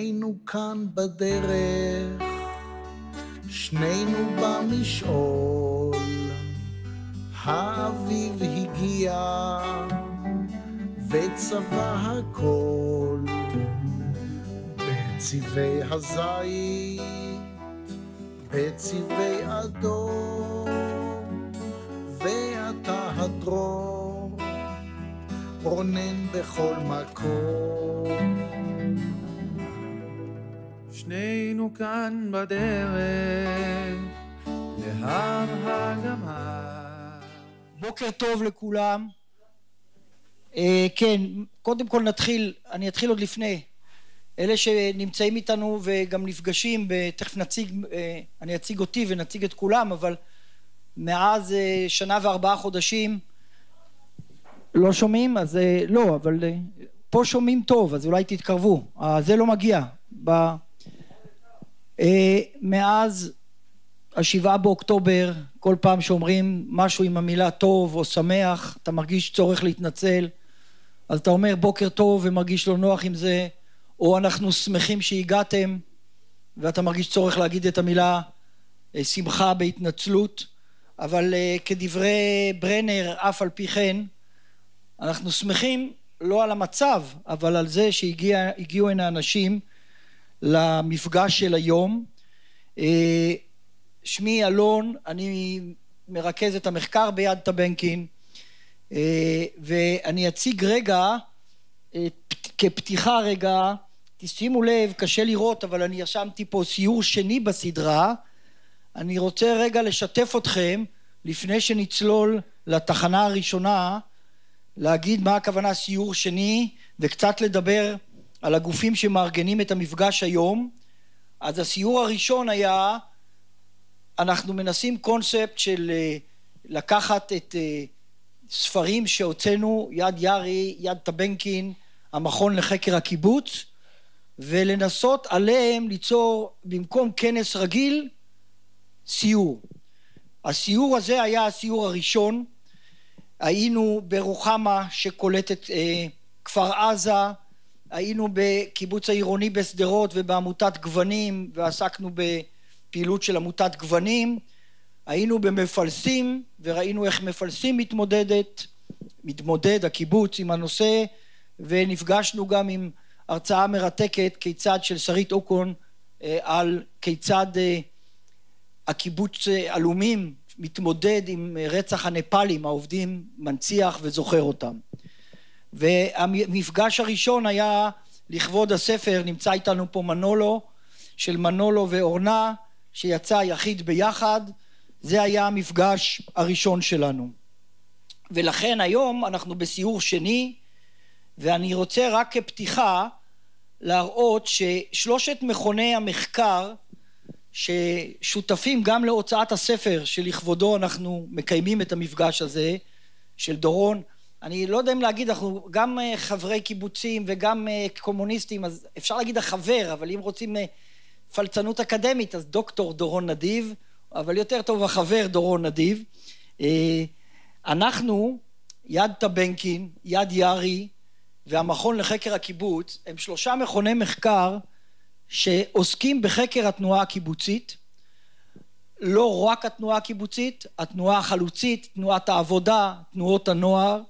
שנינו כאן בדרך, שנינו במשעול, האביב הגיע וצבע הכל בצבעי הזית, בצבעי אדום, ואתה הדרור רונן בכל מקום. שנינו כאן בדרך להר הגמל. בוקר טוב לכולם. כן, קודם כל אני אתחיל עוד לפני. אלה שנמצאים איתנו וגם נפגשים, תכף אני אציג אותי ונציג את כולם, אבל מאז 1 ו4 חודשים לא שומעים, אז לא, אבל פה שומעים טוב, אז אולי תתקרבו. זה לא מגיע. מאז 7 באוקטובר, כל פעם שאומרים משהו עם המילה טוב או שמח, אתה מרגיש צורך להתנצל, אז אתה אומר בוקר טוב ומרגיש לא נוח עם זה, או אנחנו שמחים שהגעתם ואתה מרגיש צורך להגיד את המילה שמחה בהתנצלות. אבל כדברי ברנר, אף על פי כן אנחנו שמחים לא על המצב, אבל על זה שהגיעו הנה אנשים למפגש של היום. שמי אלון, אני מרכז את המחקר ביד טבנקין, ואני אציג רגע כפתיחה רגע, תשימו לב, קשה לראות, אבל אני ישמתי פה סיור שני בסדרה. אני רוצה רגע לשתף אתכם לפני שנצלול לתחנה הראשונה, להגיד מה הכוונה סיור שני וקצת לדבר על הגופים שמארגנים את המפגש היום. אז הסיור הראשון היה, אנחנו מנסים קונספט של לקחת את ספרים שהוצאנו, יד ירי, יד טבנקין, המכון לחקר הקיבוץ, ולנסות עליהם ליצור במקום כנס רגיל סיור. הסיור הזה היה הסיור הראשון. היינו ברוחמה שקולטת כפר עזה, היינו בקיבוץ העירוני בסדרות ובעמותת גוונים ועסקנו בפעילות של עמותת גוונים, היינו במפלסים וראינו איך מפלסים מתמודד הקיבוץ עם הנושא, ונפגשנו גם עם הרצאה מרתקת כיצד של שרית אוקון על כיצד הקיבוץ אלומים מתמודד עם רצח הנפאלים, העובדים מנציח וזוכר אותם. והמפגש הראשון היה לכבוד הספר, נמצא איתנו פה מנולו, של מנולו ואורנה, שיצא יחיד ביחד. זה היה המפגש הראשון שלנו. ולכן היום אנחנו בסיור שני, ואני רוצה רק כפתיחה להראות ששלושת מכוני המחקר ששותפים גם להוצאת הספר שלכבודו אנחנו מקיימים את המפגש הזה, של דורון, אני לא יודע אם להגיד, אנחנו גם חברי קיבוצים וגם קומוניסטים, אז אפשר להגיד החבר, אבל אם רוצים פלצנות אקדמית, אז דוקטור דורון נדיב, אבל יותר טוב החבר דורון נדיב. אנחנו, יד טבנקין, יד ירי והמכון לחקר הקיבוץ, הם 3 מכוני מחקר שעוסקים בחקר התנועה הקיבוצית, לא רק התנועה הקיבוצית, התנועה החלוצית, תנועת העבודה, תנועות הנוער,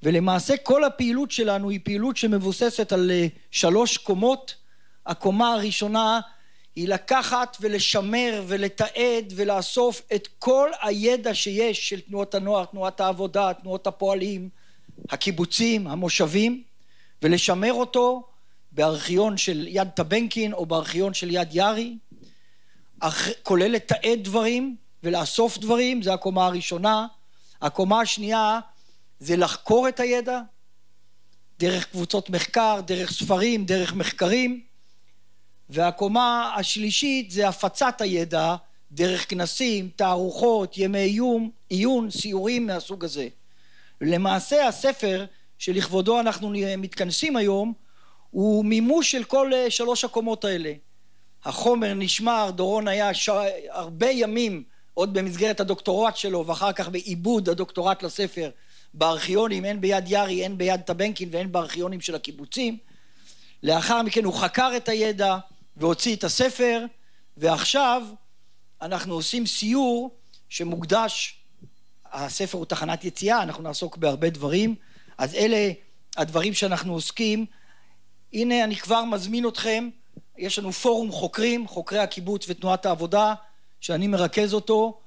ולמעשה כל הפעילות שלנו היא פעילות שמבוססת על 3 קומות. הקומה הראשונה היא לקחת ולשמר ולתעד ולאסוף את כל הידע שיש של תנועות הנוער, תנועת העבודה, תנועות הפועלים, הקיבוצים, המושבים, ולשמר אותו בארכיון של יד טבנקין או בארכיון של יד ירי, כולל לתעד דברים ולאסוף דברים. זה הקומה הראשונה. הקומה השנייה זה לחקור את הידע דרך קבוצות מחקר, דרך ספרים, דרך מחקרים, והקומה השלישית זה הפצת הידע דרך כנסים, תערוכות, ימי עיון, סיורים מהסוג הזה. למעשה הספר שלכבודו אנחנו מתכנסים היום הוא מימוש של כל 3 הקומות האלה. החומר נשמר, דורון היה הרבה ימים עוד במסגרת הדוקטורט שלו ואחר כך בעיבוד הדוקטורט לספר בארכיונים, הן ביד ירי, הן ביד טבנקין והן בארכיונים של הקיבוצים. לאחר מכן הוא חקר את הידע והוציא את הספר, ועכשיו אנחנו עושים סיור שמוקדש, הספר הוא תחנת יציאה, אנחנו נעסוק בהרבה דברים, אז אלה הדברים שאנחנו עוסקים. הנה אני כבר מזמין אתכם, יש לנו פורום חוקרים, חוקרי הקיבוץ ותנועת העבודה, שאני מרכז אותו.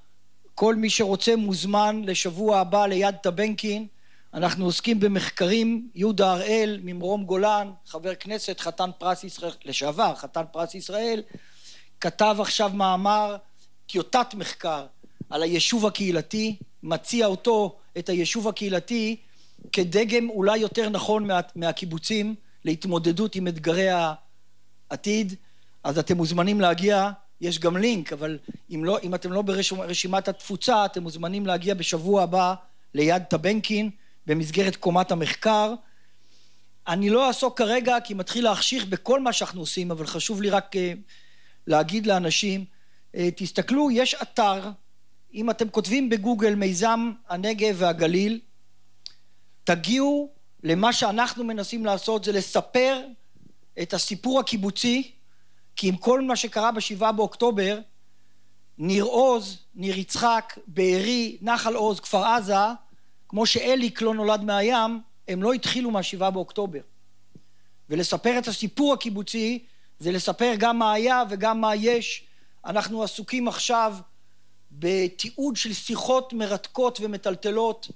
כל מי שרוצה מוזמן לשבוע הבא ליד טבנקין. אנחנו עוסקים במחקרים. יהודה הראל ממרום גולן, חבר כנסת, חתן פרס ישראל לשעבר, חתן פרס ישראל, כתב עכשיו מאמר, טיוטת מחקר על היישוב הקהילתי, מציע אותו, את היישוב הקהילתי, כדגם אולי יותר נכון מהקיבוצים להתמודדות עם אתגרי העתיד. אז אתם מוזמנים להגיע, יש גם לינק, אבל אם אתם לא ברשימת התפוצה, אתם מוזמנים להגיע בשבוע הבא ליד טבנקין במסגרת קומת המחקר. אני לא אעסוק כרגע כי מתחיל להחשיך בכל מה שאנחנו עושים, אבל חשוב לי רק להגיד לאנשים, תסתכלו, יש אתר, אם אתם כותבים בגוגל מיזם הנגב והגליל, תגיעו למה שאנחנו מנסים לעשות, זה לספר את הסיפור הקיבוצי, כי עם כל מה שקרה ב7 באוקטובר, ניר עוז, ניר יצחק, בארי, נחל עוז, כפר עזה, כמו שאליק לא נולד מהים, הם לא התחילו מה7 באוקטובר. ולספר את הסיפור הקיבוצי, זה לספר גם מה היה וגם מה יש. אנחנו עסוקים עכשיו בתיעוד של שיחות מרתקות ומטלטלות,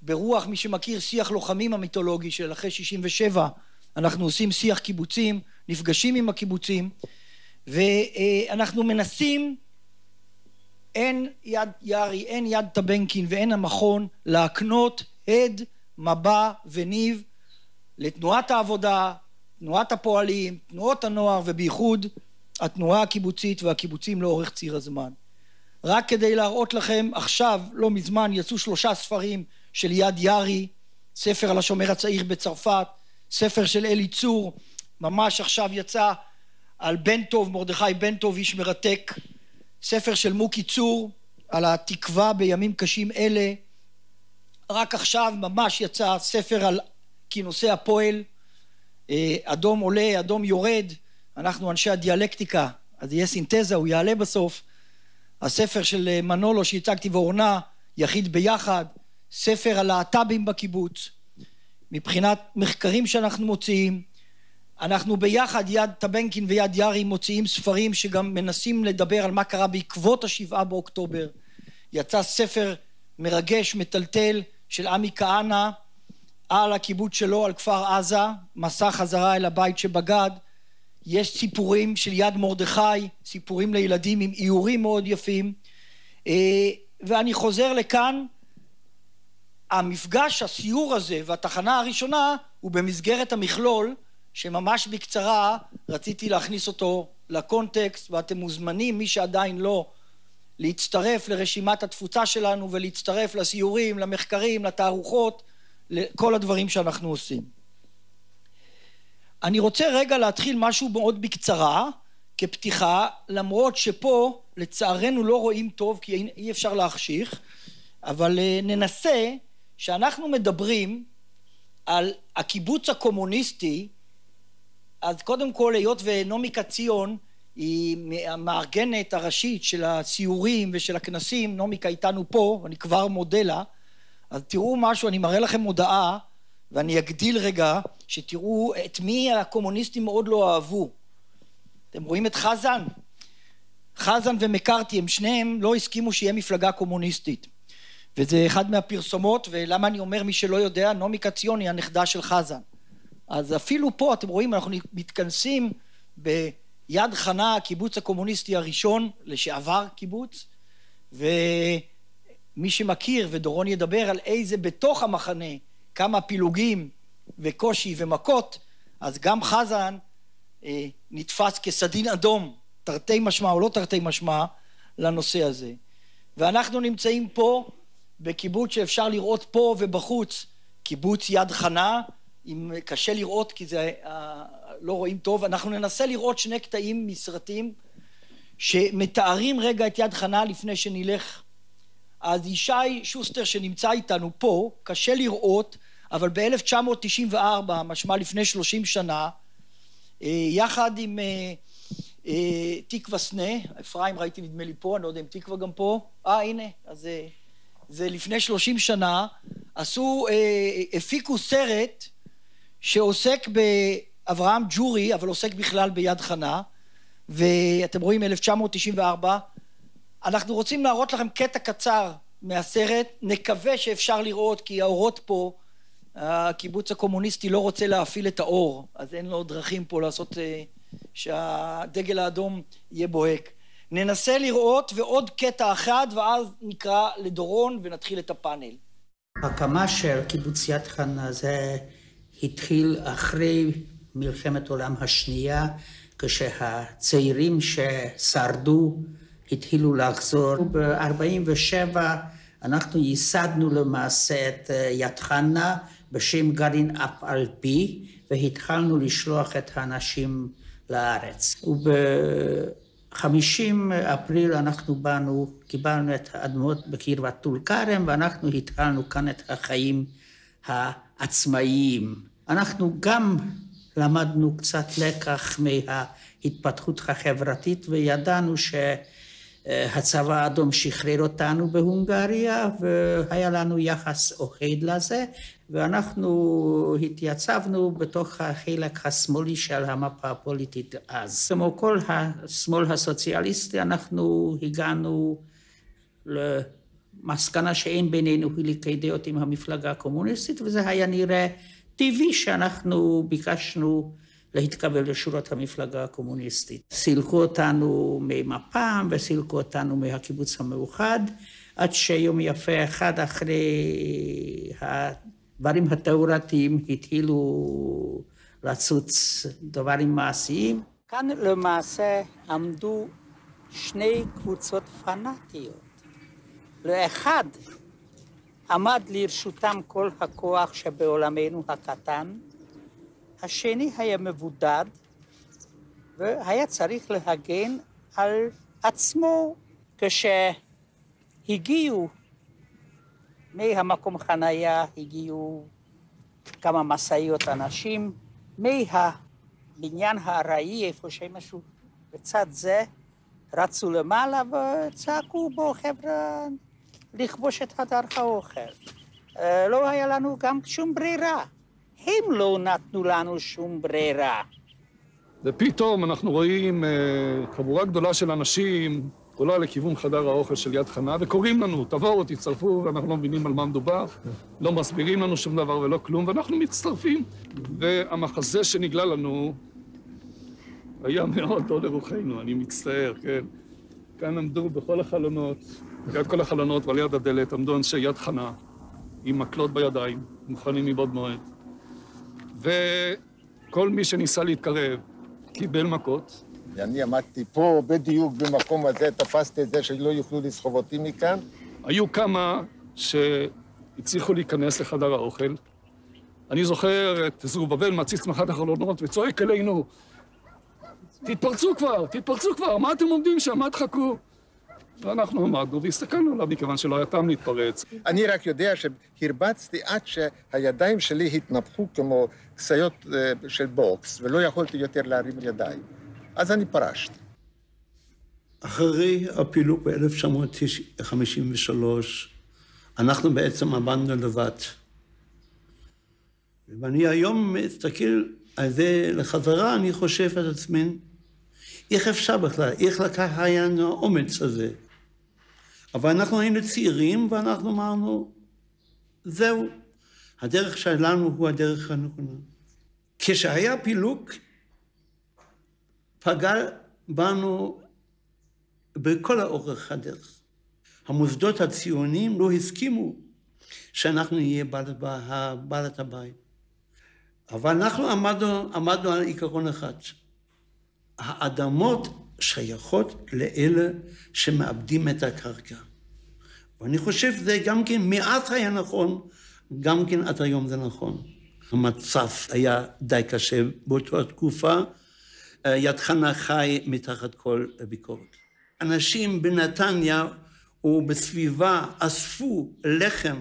ברוח מי שמכיר שיח לוחמים המיתולוגי של אחרי 67, אנחנו עושים שיח קיבוצים, נפגשים עם הקיבוצים, ואנחנו מנסים, אין יד ירי, אין יד טבנקין ואין המכון, להקנות הד, מבע וניב לתנועת העבודה, תנועת הפועלים, תנועות הנוער, ובייחוד התנועה הקיבוצית והקיבוצים לאורך ציר הזמן. רק כדי להראות לכם, עכשיו לא מזמן יצאו 3 ספרים של יד ירי, ספר על השומר הצעיר בצרפת, ספר של אלי צור, ממש עכשיו יצא על בן טוב, מרדכי בן טוב, איש מרתק, ספר של מוקי צור על התקווה בימים קשים אלה, רק עכשיו ממש יצא ספר על כינוסי הפועל, אדום עולה, אדום יורד, אנחנו אנשי הדיאלקטיקה, אז יהיה סינתזה, הוא יעלה בסוף. הספר של מנולו שהצגתי ואורנה, יחיד ביחד, ספר על להט"בים בקיבוץ. מבחינת מחקרים שאנחנו מוציאים, אנחנו ביחד, יד טבנקין ויד ירי, מוציאים ספרים שגם מנסים לדבר על מה קרה בעקבות ה7 באוקטובר. יצא ספר מרגש, מטלטל, של עמי כהנא, על הקיבוץ שלו, על כפר עזה, מסע חזרה אל הבית שבגד. יש סיפורים של יד מרדכי, סיפורים לילדים עם איורים מאוד יפים, ואני חוזר לכאן. המפגש, הסיור הזה והתחנה הראשונה הוא במסגרת המכלול, שממש בקצרה רציתי להכניס אותו לקונטקסט, ואתם מוזמנים, מי שעדיין לא, להצטרף לרשימת התפוצה שלנו ולהצטרף לסיורים, למחקרים, לתערוכות, לכל הדברים שאנחנו עושים. אני רוצה רגע להתחיל משהו מאוד בקצרה כפתיחה, למרות שפה לצערנו לא רואים טוב כי אי אפשר להחשיך, אבל ננסה. שאנחנו מדברים על הקיבוץ הקומוניסטי, אז קודם כל היות ונומיקה ציון היא המארגנת הראשית של הסיורים ושל הכנסים, נומיקה איתנו פה, אני כבר מודה לה, אז תראו משהו, אני מראה לכם מודעה, ואני אגדיל רגע, שתראו את מי הקומוניסטים מאוד לא אהבו. אתם רואים את חזן? חזן ומקארתי, הם שניהם לא הסכימו שיהיה מפלגה קומוניסטית. וזה אחד מהפרסומות, ולמה אני אומר מי שלא יודע, נומיקה ציון היא הנכדה של חזן. אז אפילו פה אתם רואים, אנחנו מתכנסים ביד חנה, הקיבוץ הקומוניסטי הראשון, לשעבר קיבוץ, ומי שמכיר, ודורון ידבר על איזה בתוך המחנה, כמה פילוגים וקושי ומכות, אז גם חזן נתפס כסדין אדום, תרתי משמע או לא תרתי משמע, לנושא הזה. ואנחנו נמצאים פה, בקיבוץ שאפשר לראות פה ובחוץ, קיבוץ יד חנה, אם קשה לראות כי זה לא רואים טוב, אנחנו ננסה לראות 2 קטעים מסרטים שמתארים רגע את יד חנה לפני שנלך. אז ישי שוסטר שנמצא איתנו פה, קשה לראות, אבל ב-1994, משמע לפני 30 שנה, יחד עם תקווה סנה, אפרים ראיתי נדמה לי פה, אני לא יודע אם תקווה גם פה, הנה, אז זה לפני 30 שנה, הפיקו סרט שעוסק באברהם ג'ורי, אבל עוסק בכלל ביד חנה, ואתם רואים 1994, אנחנו רוצים להראות לכם קטע קצר מהסרט, נקווה שאפשר לראות, כי האורות פה, הקיבוץ הקומוניסטי לא רוצה להפעיל את האור, אז אין לו דרכים פה לעשות שהדגל האדום יהיה בוהק. ננסה לראות ועוד קטע אחד, ואז נקרא לדורון ונתחיל את הפאנל. הקמה של קיבוץ יד חנה זה התחיל אחרי מלחמת העולם השנייה, כשהצעירים ששרדו התחילו לחזור. ב-47 אנחנו ייסדנו למעשה את יד חנה בשם גרעין אף על פי, והתחלנו לשלוח את האנשים לארץ. וב-50 אפריל אנחנו באנו, קיבלנו את האדמות בקרבת טול כרם, ואנחנו התחלנו כאן את החיים העצמאיים. אנחנו גם למדנו קצת לקח מההתפתחות החברתית, וידענו שהצבא האדום שחרר אותנו בהונגריה, והיה לנו יחס אוהד לזה, ואנחנו התייצבנו בתוך החלק השמאלי של המפה הפוליטית אז. כמו כל השמאל הסוציאליסטי, אנחנו הגענו למסקנה שאין בינינו חילוקי דעות עם המפלגה הקומוניסטית, וזה היה נראה טבעי שאנחנו ביקשנו להתקבל לשורות המפלגה הקומוניסטית. סילקו אותנו ממפ"ם וסילקו אותנו מהקיבוץ המאוחד, עד שיום יפה אחד אחרי הדברים התיאורטיים התחילו לצוץ דברים מעשיים. כאן למעשה עמדו שני קבוצות פנאטיות. לאחד עמד לרשותם כל הכוח שבעולמנו הקטן, השני היה מבודד, והיה צריך להגן על עצמו. כשהגיעו מהמקום חנייה, הגיעו כמה מסעיות אנשים, מהבניין הארעי, איפה שמשהו בצד זה, רצו למעלה וצעקו בו, חבר'ה, לכבוש את חדר האוכל. לא היה לנו גם שום ברירה. הם לא נתנו לנו שום ברירה. ופתאום אנחנו רואים חבורה גדולה של אנשים עולה לכיוון חדר האוכל של יד חנה, וקוראים לנו, תבואו, תצטרפו, ואנחנו לא מבינים על מה מדובר, לא מסבירים לנו שום דבר ולא כלום, ואנחנו מצטרפים. והמחזה שנגלה לנו היה מאוד לא לרוחנו, אני מצטער, כן. כאן עמדו בכל החלונות, ליד כל החלונות ועל יד הדלת, עמדו אנשי יד חנה, עם מקלות בידיים, מוכנים מבעוד מועד. וכל מי שניסה להתקרב קיבל מכות. אני עמדתי פה בדיוק במקום הזה, תפסתי את זה שלא יוכלו לסחוב אותי מכאן. היו כמה שהצליחו להיכנס לחדר האוכל. אני זוכר את זרובבל מציץ מאחד החלונות וצועק אלינו, תתפרצו כבר, מה אתם עומדים שם, מה תחכו? ואנחנו עמדנו והסתכלנו עליו מכיוון שלא היה טעם להתפרץ. אני רק יודע שהרבצתי עד שהידיים שלי התנפחו כמו כסיות של בוקס, ולא יכולתי יותר להרים ידיים. אז אני פרשתי. אחרי הפילוג ב-1953, אנחנו בעצם עמדנו לבד. ואני היום מסתכל על זה לחזרה, אני חושב על עצמי, איך אפשר בכלל, איך לקח היה האומץ הזה. אבל אנחנו היינו צעירים ואנחנו אמרנו, זהו, הדרך שלנו הוא הדרך הנכונה. כשהיה פילוג, פגע בנו בכל האורך הדרך. המוסדות הציוניים לא הסכימו שאנחנו נהיה בעלת הבית. אבל אנחנו עמדנו על עיקרון אחד. האדמות שייכות לאלה שמאבדים את הקרקע. ואני חושב שזה גם כן מעט היה נכון, גם כן עד היום זה נכון. המצב היה די קשה באותה תקופה, יד חנה חי מתחת כל ביקורת. אנשים בנתניה ובסביבה אספו לחם,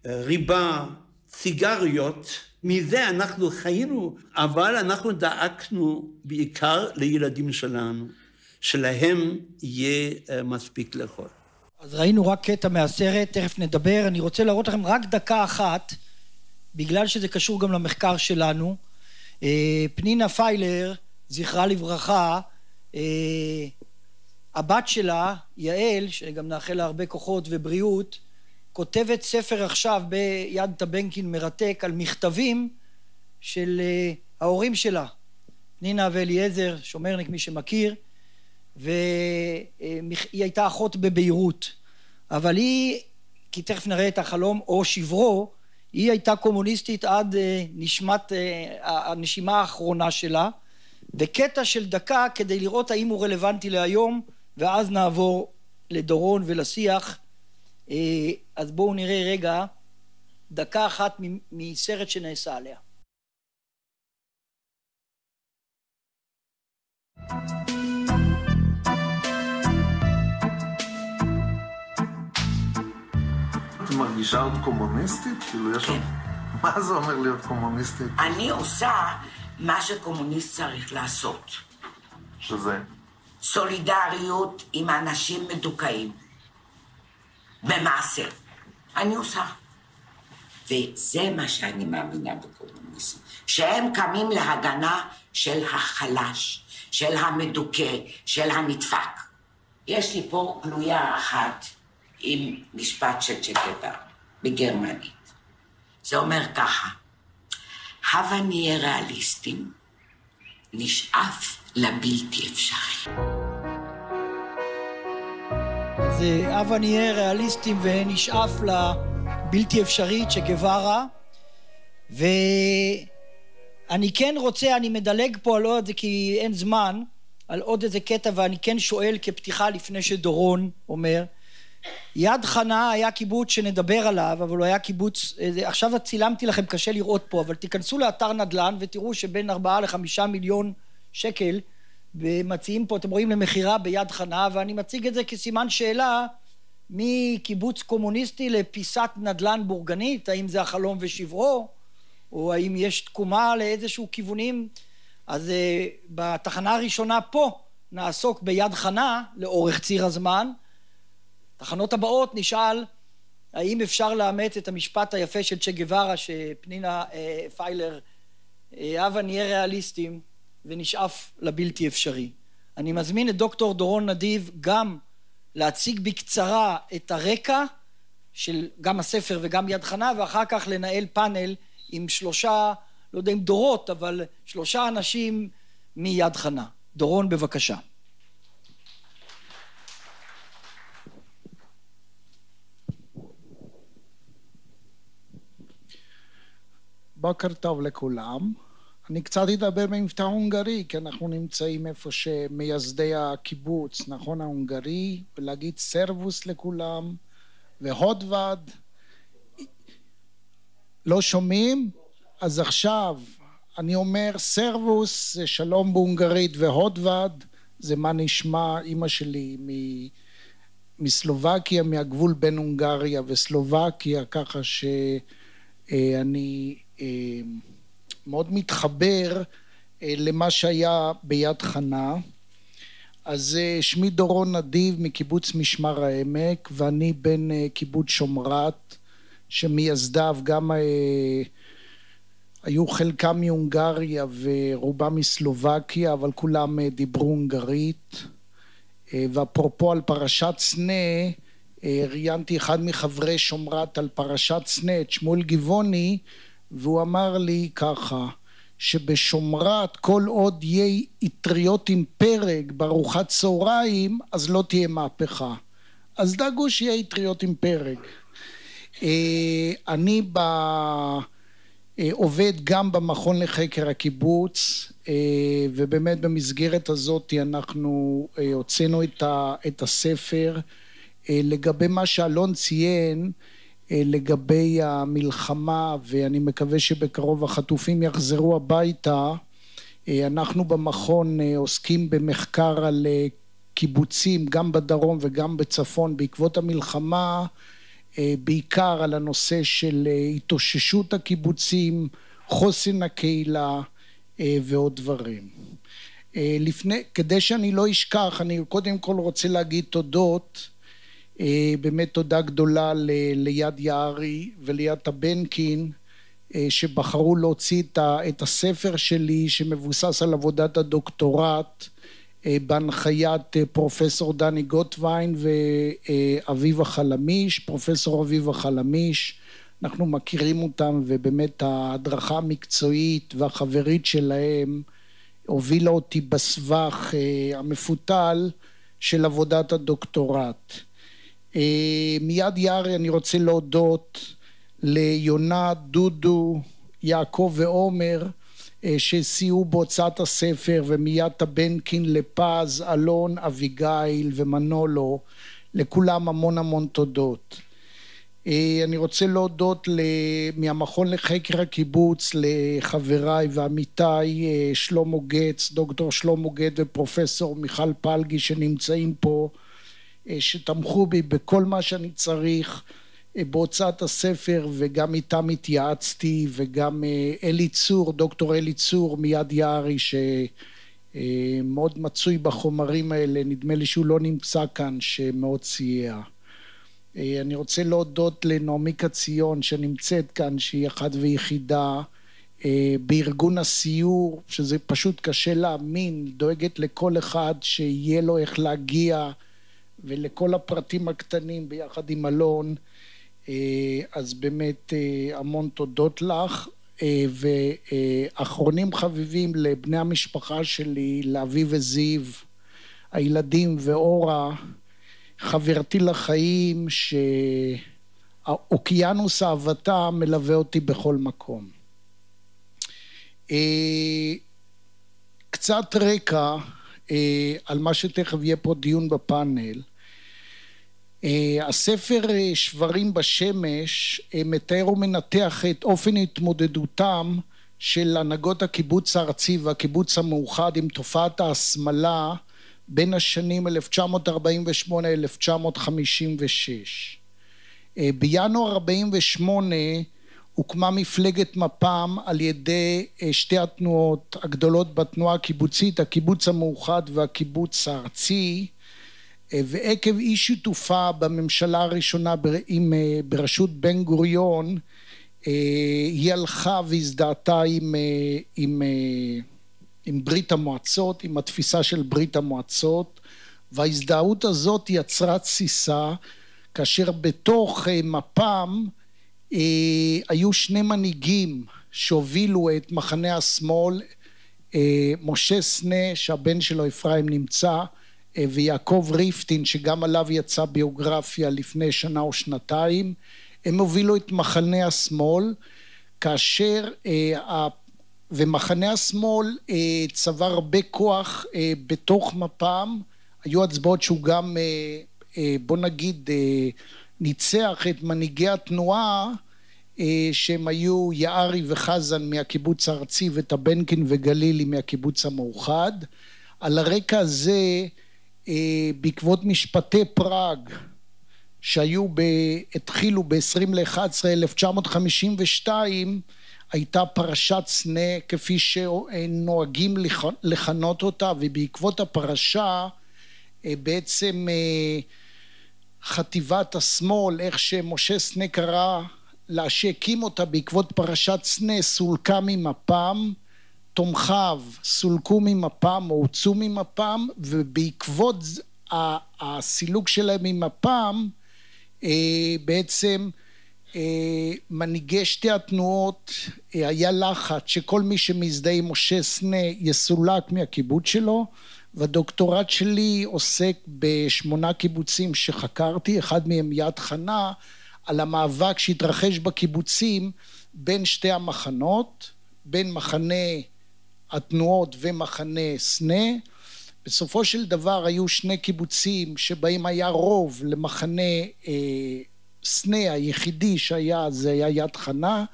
ריבה, סיגריות, מזה אנחנו חיינו, אבל אנחנו דאגנו בעיקר לילדים שלנו, שלהם יהיה מספיק לאכול. אז ראינו רק קטע מהסרט, תכף נדבר. אני רוצה להראות לכם רק דקה אחת, בגלל שזה קשור גם למחקר שלנו. פנינה פיילר, זכרה לברכה, הבת שלה, יעל, שגם נאחל לה הרבה כוחות ובריאות, כותבת ספר עכשיו ביד טבנקין מרתק על מכתבים של ההורים שלה, פנינה ואליעזר שומרניק, מי שמכיר, והיא הייתה אחות בביירות, אבל היא, כי תכף נראה את החלום או שברו, היא הייתה קומוניסטית עד הנשימה האחרונה שלה, בקטע של דקה כדי לראות האם הוא רלוונטי להיום, ואז נעבור לדורון ולשיח. אז בואו נראה רגע דקה אחת מסרט שנעשה עליה. את מרגישה עוד קומוניסטית? כאילו יש עוד... מה זה אומר להיות קומוניסטית? אני עושה מה שקומוניסט צריך לעשות. שזה? סולידריות עם אנשים מדוכאים. במעשה. אני עושה. וזה מה שאני מאמינה בקומוניסט. שהם קמים להגנה של החלש, של המדוכא, של הנדפק. יש לי פה גלויה אחת עם משפט של צ'ה גווארה בגרמנית. זה אומר ככה, הבה נהיה ריאליסטים, נשאף לבלתי אפשרי. אז הבה נהיה ריאליסטים ונשאף לבלתי אפשרית צ'ה גווארה, ואני כן רוצה, אני מדלג פה על עוד זה כי אין זמן, על עוד איזה קטע, ואני כן שואל כפתיחה לפני שדורון אומר, יד חנה היה קיבוץ שנדבר עליו, אבל הוא היה קיבוץ, עכשיו צילמתי לכם, קשה לראות פה, אבל תיכנסו לאתר נדל"ן ותראו שבין 4 ל5 מיליון שקל, ומציעים פה, אתם רואים למחירה ביד חנה, ואני מציג את זה כסימן שאלה, מקיבוץ קומוניסטי לפיסת נדל"ן בורגנית, האם זה החלום ושברו, או האם יש תקומה לאיזשהו כיוונים. אז בתחנה הראשונה פה נעסוק ביד חנה לאורך ציר הזמן. תחנות הבאות נשאל האם אפשר לאמץ את המשפט היפה של צ'ה גווארה שפנינה פיילר, הבה נהיה ריאליסטים ונשאף לבלתי אפשרי. אני מזמין את דוקטור דורון נדיב גם להציג בקצרה את הרקע של גם הספר וגם יד חנה, ואחר כך לנהל פאנל עם 3, לא יודע אם דורות, אבל 3 אנשים מיד חנה. דורון, בבקשה. בוקר טוב לכולם. אני קצת אדבר במבטא הונגרי, כי אנחנו נמצאים איפה שמייסדי הקיבוץ, נכון, ההונגרי, ולהגיד סרבוס לכולם, והודווד. לא שומעים? אז עכשיו אני אומר סרבוס זה שלום בהונגרית, והודווד זה מה נשמע. אמא שלי מסלובקיה, מהגבול בין הונגריה וסלובקיה, ככה שאני מאוד מתחבר למה שהיה ביד חנה. אז שמי דורון נדיב מקיבוץ משמר העמק, ואני בן קיבוץ שומרת, שמייסדיו גם היו חלקם מהונגריה ורובם מסלובקיה, אבל כולם דיברו הונגרית. ואפרופו על פרשת סנה, ראיינתי אחד מחברי שומרת על פרשת סנה, את שמואל גבעוני, והוא אמר לי ככה, שבשומרת כל עוד יהיה אטריות עם פרק בארוחת צהריים, אז לא תהיה מהפכה. אז דאגו שיהיה אטריות עם פרק. אני עובד גם במכון לחקר הקיבוץ, ובאמת במסגרת הזאת אנחנו הוצאנו את הספר לגבי מה שאלון ציין, לגבי המלחמה, ואני מקווה שבקרוב החטופים יחזרו הביתה. אנחנו במכון עוסקים במחקר על קיבוצים גם בדרום וגם בצפון בעקבות המלחמה, בעיקר על הנושא של התאוששות הקיבוצים, חוסן הקהילה ועוד דברים. כדי שאני לא אשכח, אני קודם כל רוצה להגיד תודות, באמת תודה גדולה ליד יערי וליד טבנקין, שבחרו להוציא את הספר שלי שמבוסס על עבודת הדוקטורט בהנחיית פרופסור דני גוטווין ואביבה חלמיש, פרופסור אביבה חלמיש. אנחנו מכירים אותם, ובאמת ההדרכה המקצועית והחברית שלהם הובילה אותי בסבך המפותל של עבודת הדוקטורט. מיד יערי אני רוצה להודות ליונה, דודו, יעקב ועומר שסייעו בהוצאת הספר, ומיד טבנקין, לפז, אלון, אביגיל ומנולו, לכולם המון תודות. אני רוצה להודות מהמכון לחקר הקיבוץ לחבריי ועמיתיי שלמה גץ, דוקטור שלמה גץ ופרופסור מיכל פלגי שנמצאים פה, שתמכו בי בכל מה שאני צריך בהוצאת הספר, וגם איתם התייעצתי, וגם אלי צור, דוקטור אלי צור מיד יערי שמאוד מצוי בחומרים האלה, נדמה לי שהוא לא נמצא כאן, שמאוד סייע. אני רוצה להודות לנעמיקה ציון שנמצאת כאן, שהיא אחת ויחידה בארגון הסיור, שזה פשוט קשה להאמין, דואגת לכל אחד שיהיה לו איך להגיע, ולכל הפרטים הקטנים ביחד עם אלון. אז באמת המון תודות לך, ואחרונים חביבים לבני המשפחה שלי, לאבי וזיו, הילדים ואורה, חברתי לחיים, שהאוקיינוס אהבתה מלווה אותי בכל מקום. קצת רקע על מה שתכף יהיה פה דיון בפאנל. הספר שברים בשמש מתאר ומנתח את אופן התמודדותם של הנהגות הקיבוץ הארצי והקיבוץ המאוחד עם תופעת ההסמלה בין השנים 1948-1956. בינואר 48 הוקמה מפלגת מפ"ם על ידי שתי התנועות הגדולות בתנועה הקיבוצית, הקיבוץ המאוחד והקיבוץ הארצי, ועקב אי שיתופה בממשלה הראשונה בראשות בן גוריון, היא הלכה והזדהתה עם ברית המועצות, עם התפיסה של ברית המועצות, וההזדהות הזאת יצרה תסיסה, כאשר בתוך מפ"ם היו שני מנהיגים שהובילו את מחנה השמאל, משה סנה שהבן שלו אפרים נמצא, ויעקב ריפטין שגם עליו יצא ביוגרפיה לפני שנה או שנתיים. הם הובילו את מחנה השמאל, כאשר ומחנה השמאל צבר הרבה כוח בתוך מפ"ם. היו הצבעות שהוא גם בוא נגיד ניצח את מנהיגי התנועה שהם היו יערי וחזן מהקיבוץ הארצי וטבנקין וגלילי מהקיבוץ המאוחד. על הרקע הזה, בעקבות משפטי פראג התחילו ב-20/11/1952, הייתה פרשת סנה כפי שנוהגים לכנות אותה, ובעקבות הפרשה בעצם חטיבת השמאל, איך שמשה סנה קרא להקים אותה בעקבות פרשת סנה, סולקה ממפ"ם, תומכיו סולקו ממפ"ם או הוצאו ממפ"ם, ובעקבות הסילוק שלהם ממפ"ם בעצם מנהיגי שתי התנועות היה לחץ שכל מי שמזדהה עם משה סנה יסולק מהקיבוץ שלו. והדוקטורט שלי עוסק ב8 קיבוצים שחקרתי, אחד מהם יד חנה, על המאבק שהתרחש בקיבוצים בין שתי המחנות, בין מחנה התנועות ומחנה סנה. בסופו של דבר היו 2 קיבוצים שבהם היה רוב למחנה סנה, היחידי שהיה זה היה יד חנה,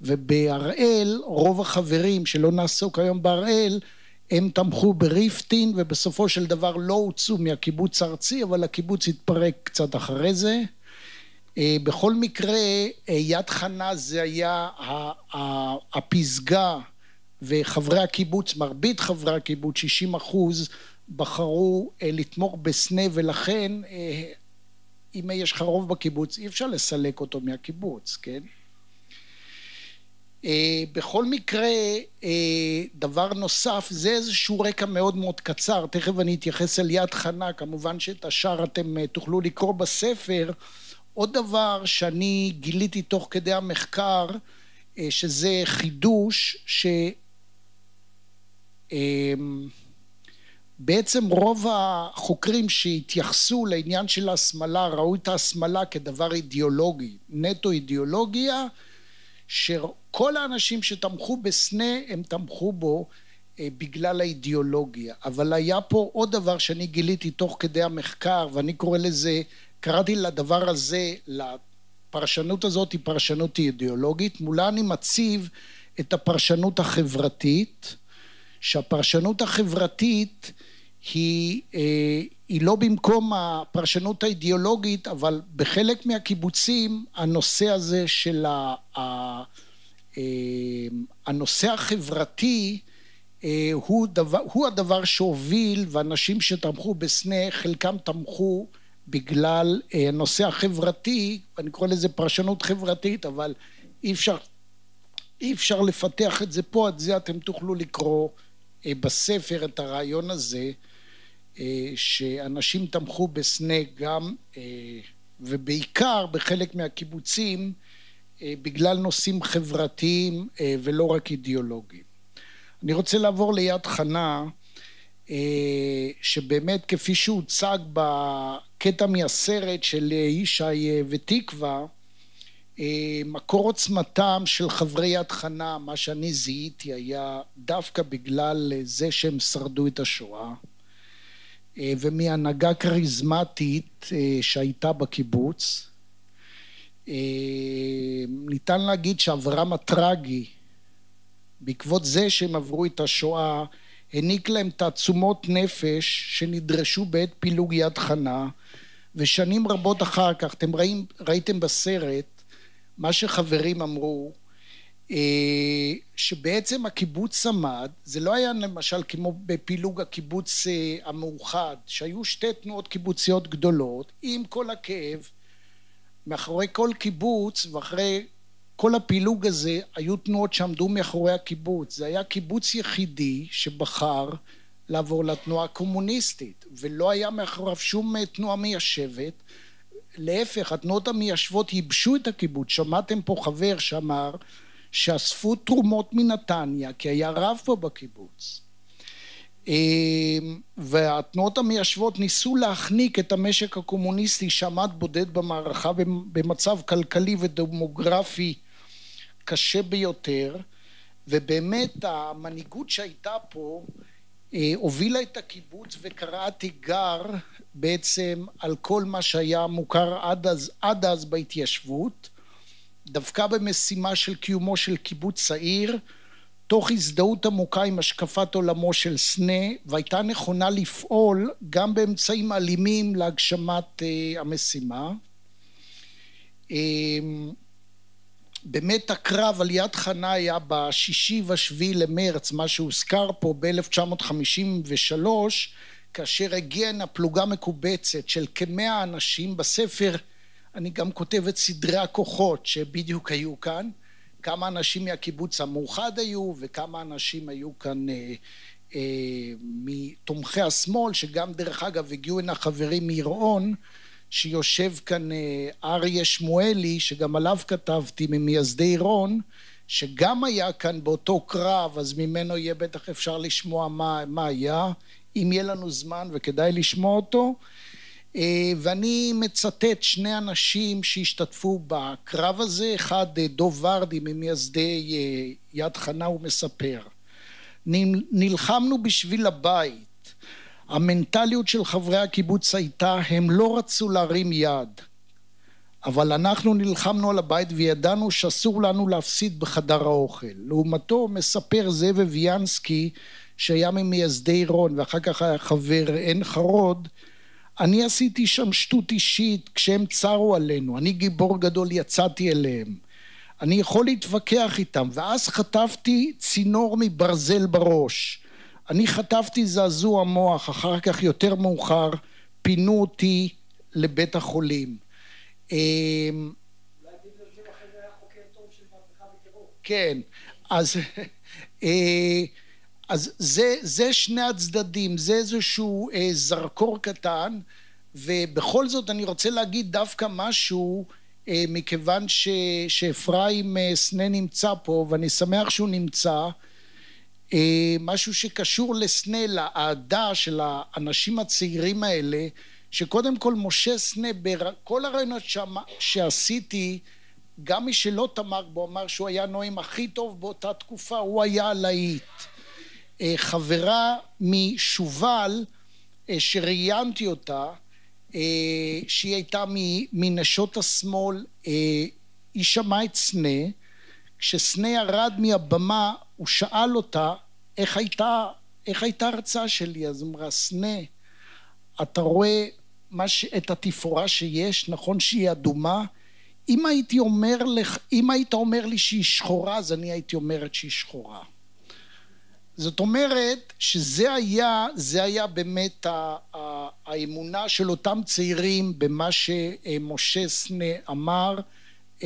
ובהראל רוב החברים שלא נעסוק היום בהראל הם תמכו בריפטין, ובסופו של דבר לא הוצאו מהקיבוץ הארצי, אבל הקיבוץ התפרק קצת אחרי זה. בכל מקרה, יד חנה זה היה הפסגה, וחברי הקיבוץ, מרבית חברי הקיבוץ, 60%, בחרו לתמוך בסנה, ולכן אם יש לך רוב בקיבוץ, אי אפשר לסלק אותו מהקיבוץ, כן? בכל מקרה, דבר נוסף, זה איזשהו רקע מאוד מאוד קצר, תכף אני אתייחס אל יד חנה, כמובן שאת השאר אתם תוכלו לקרוא בספר. עוד דבר שאני גיליתי תוך כדי המחקר, שזה חידוש, בעצם רוב החוקרים שהתייחסו לעניין של ההשמלה, ראו את ההשמלה כדבר אידיאולוגי, נטו אידיאולוגיה, שכל האנשים שתמכו בסנה הם תמכו בו בגלל האידיאולוגיה. אבל היה פה עוד דבר שאני גיליתי תוך כדי המחקר, ואני קראתי לדבר הזה, לפרשנות הזאת היא פרשנות אידיאולוגית, מולה אני מציב את הפרשנות החברתית, שהפרשנות החברתית היא לא במקום הפרשנות האידיאולוגית, אבל בחלק מהקיבוצים הנושא הזה של הנושא החברתי הוא הדבר שהוביל, ואנשים שתמכו בסנה חלקם תמכו בגלל הנושא החברתי, אני קורא לזה פרשנות חברתית, אבל אי אפשר לפתח את זה פה, את זה אתם תוכלו לקרוא בספר את הרעיון הזה, שאנשים תמכו בסנה גם ובעיקר בחלק מהקיבוצים בגלל נושאים חברתיים ולא רק אידיאולוגיים. אני רוצה לעבור ליד חנה, שבאמת כפי שהוצג בקטע מהסרט של ישי ותקווה, מקור עוצמתם של חברי יד חנה, מה שאני זיהיתי, היה דווקא בגלל זה שהם שרדו את השואה, ומהנהגה כריזמטית שהייתה בקיבוץ. ניתן להגיד שאברהם הטרגי, בעקבות זה שהם עברו את השואה, העניק להם תעצומות נפש שנדרשו בעת פילוג יד חנה, ושנים רבות אחר כך, אתם ראיתם בסרט, מה שחברים אמרו, שבעצם הקיבוץ עמד, זה לא היה למשל כמו בפילוג הקיבוץ המאוחד, שהיו שתי תנועות קיבוציות גדולות, עם כל הכאב, מאחורי כל קיבוץ ואחרי כל הפילוג הזה, היו תנועות שעמדו מאחורי הקיבוץ, זה היה קיבוץ יחידי שבחר לעבור לתנועה הקומוניסטית, ולא היה מאחוריו שום תנועה מיישבת, להפך, התנועות המיישבות ייבשו את הקיבוץ. שמעתם פה חבר שאמר שאספו תרומות מנתניה, כי היה רב פה בקיבוץ. והתנועות המיישבות ניסו להחניק את המשק הקומוניסטי שעמד בודד במערכה במצב כלכלי ודמוגרפי קשה ביותר, ובאמת המנהיגות שהייתה פה הובילה את הקיבוץ וקראה תיגר בעצם על כל מה שהיה מוכר עד אז בהתיישבות, דווקא במשימה של קיומו של קיבוץ העיר, תוך הזדהות עמוקה עם השקפת עולמו של סנה, והייתה נכונה לפעול גם באמצעים אלימים להגשמת המשימה. באמת הקרב על יד חנה היה ב6 ו7 למרץ, מה שהוזכר פה ב-1953, כאשר הגיעה הפלוגה מקובצת של כ100 אנשים. בספר אני גם כותב את סדרי הכוחות שבדיוק היו כאן, כמה אנשים מהקיבוץ המאוחד היו וכמה אנשים היו כאן מתומכי השמאל, שגם דרך אגב הגיעו הנה חברים מיראון, שיושב כאן אריה שמואלי, שגם עליו כתבתי, ממייסדי עירון, שגם היה כאן באותו קרב, אז ממנו יהיה בטח אפשר לשמוע מה היה, אם יהיה לנו זמן וכדאי לשמוע אותו. ואני מצטט שני אנשים שהשתתפו בקרב הזה, אחד דוב ורדי ממייסדי יד חנה, הוא מספר, נלחמנו בשביל הבית, המנטליות של חברי הקיבוץ הייתה, הם לא רצו להרים יד, אבל אנחנו נלחמנו על הבית וידענו שאסור לנו להפסיד בחדר האוכל. לעומתו מספר זאב אביאנסקי, שהיה ממייסדי עירון ואחר כך היה חבר עין חרוד, אני עשיתי שם שטות אישית כשהם צרו עלינו, אני גיבור גדול יצאתי אליהם, אני יכול להתווכח איתם, ואז חטפתי צינור מברזל בראש, אני חטפתי זעזוע מוח, אחר כך יותר מאוחר פינו אותי לבית החולים. כן, אז זה שני הצדדים, זה איזשהו זרקור קטן, ובכל זאת אני רוצה להגיד דווקא משהו, מכיוון שאפרים סנה נמצא פה, ואני שמח שהוא נמצא, משהו שקשור לסנה, לאהדה של האנשים הצעירים האלה, שקודם כל משה סנה, בכל הרעיונות שעשיתי, גם מי שלא תמך בו אמר שהוא היה נואם הכי טוב באותה תקופה, הוא היה הלהיט. חברה משובל שראיינתי אותה, שהיא הייתה מנשות השמאל, היא שמעה את סנה, כשסנה ירד מהבמה הוא שאל אותה איך הייתה ההרצאה שלי, אז אמרה, סנה, אתה רואה את התפאורה שיש, נכון שהיא אדומה, אם היית אומר לי שהיא שחורה, אז אני הייתי אומרת שהיא שחורה. זאת אומרת שזה היה באמת האמונה של אותם צעירים במה שמשה סנה אמר,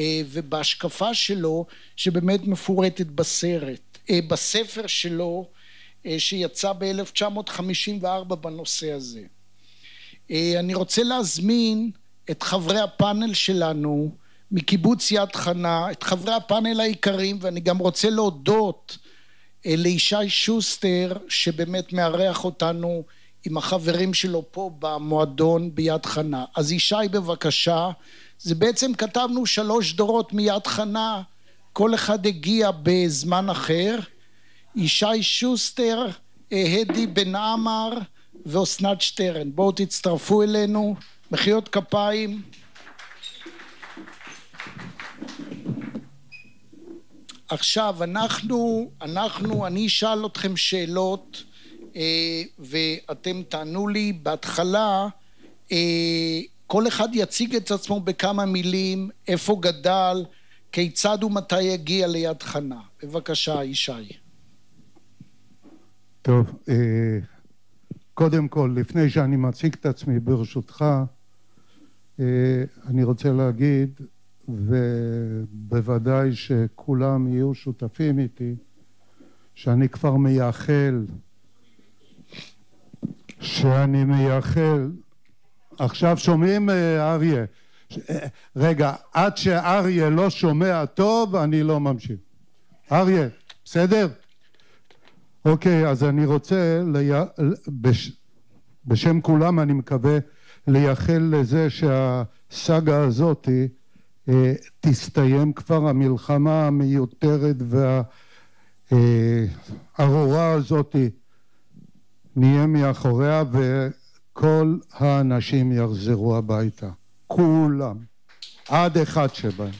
ובהשקפה שלו שבאמת מפורטת בספר שלו שיצא ב-1954 בנושא הזה. אני רוצה להזמין את חברי הפאנל שלנו מקיבוץ יד חנה, את חברי הפאנל העיקריים, ואני גם רוצה להודות לישי שוסטר שבאמת מארח אותנו עם החברים שלו פה במועדון ביד חנה. אז ישי בבקשה, זה בעצם כתבנו 3 דורות מיד חנה, כל אחד הגיע בזמן אחר, ישי שוסטר, הדי בן עמר ואוסנת שטרן. בואו תצטרפו אלינו, מחיאות כפיים. עכשיו אני אשאל אתכם שאלות ואתם תענו לי. בהתחלה כל אחד יציג את עצמו בכמה מילים, איפה גדל, כיצד ומתי הגיע ליד חנה. בבקשה ישי. טוב, קודם כל לפני שאני מציג את עצמי ברשותך, אני רוצה להגיד, ובוודאי שכולם יהיו שותפים איתי, שאני כבר מייחל, עכשיו שומעים אריה? רגע, עד שאריה לא שומע טוב אני לא ממשיך. אריה, בסדר? אוקיי, אז אני רוצה בשם כולם אני מקווה לייחל לזה שהסאגה הזאת תסתיים כבר, המלחמה המיותרת והארורה הזאת נהיה מאחוריה וכל האנשים יחזרו הביתה, כולם, עד אחד שבהם.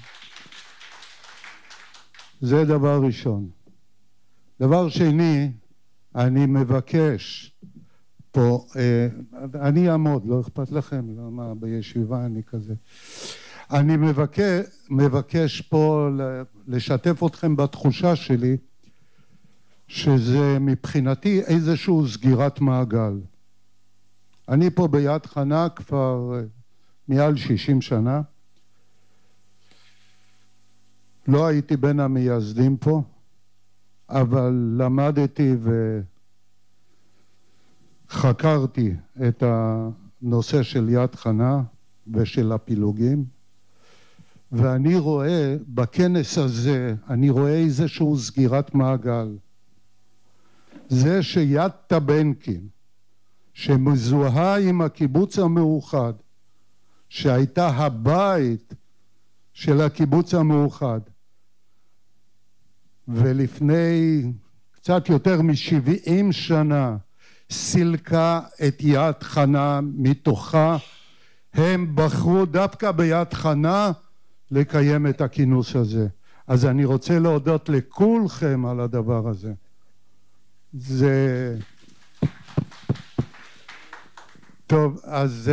זה דבר ראשון. דבר שני, אני מבקש פה, אני אעמוד, לא אכפת לכם, למה בישיבה אני כזה. אני מבקש פה לשתף אתכם בתחושה שלי, שזה מבחינתי איזשהו סגירת מעגל. אני פה ביד חנה כבר מעל 60 שנה. לא הייתי בין המייסדים פה, אבל למדתי וחקרתי את הנושא של יד חנה ושל הפילוגים, ואני רואה בכנס הזה, אני רואה איזשהו סגירת מעגל. זה שיד טבנקין, שמזוהה עם הקיבוץ המאוחד, שהייתה הבית של הקיבוץ המאוחד, ולפני קצת יותר מ-70 שנה סילקה את יד חנה מתוכה, הם בחרו דווקא ביד חנה לקיים את הכינוס הזה. אז אני רוצה להודות לכולכם על הדבר הזה. טוב, אז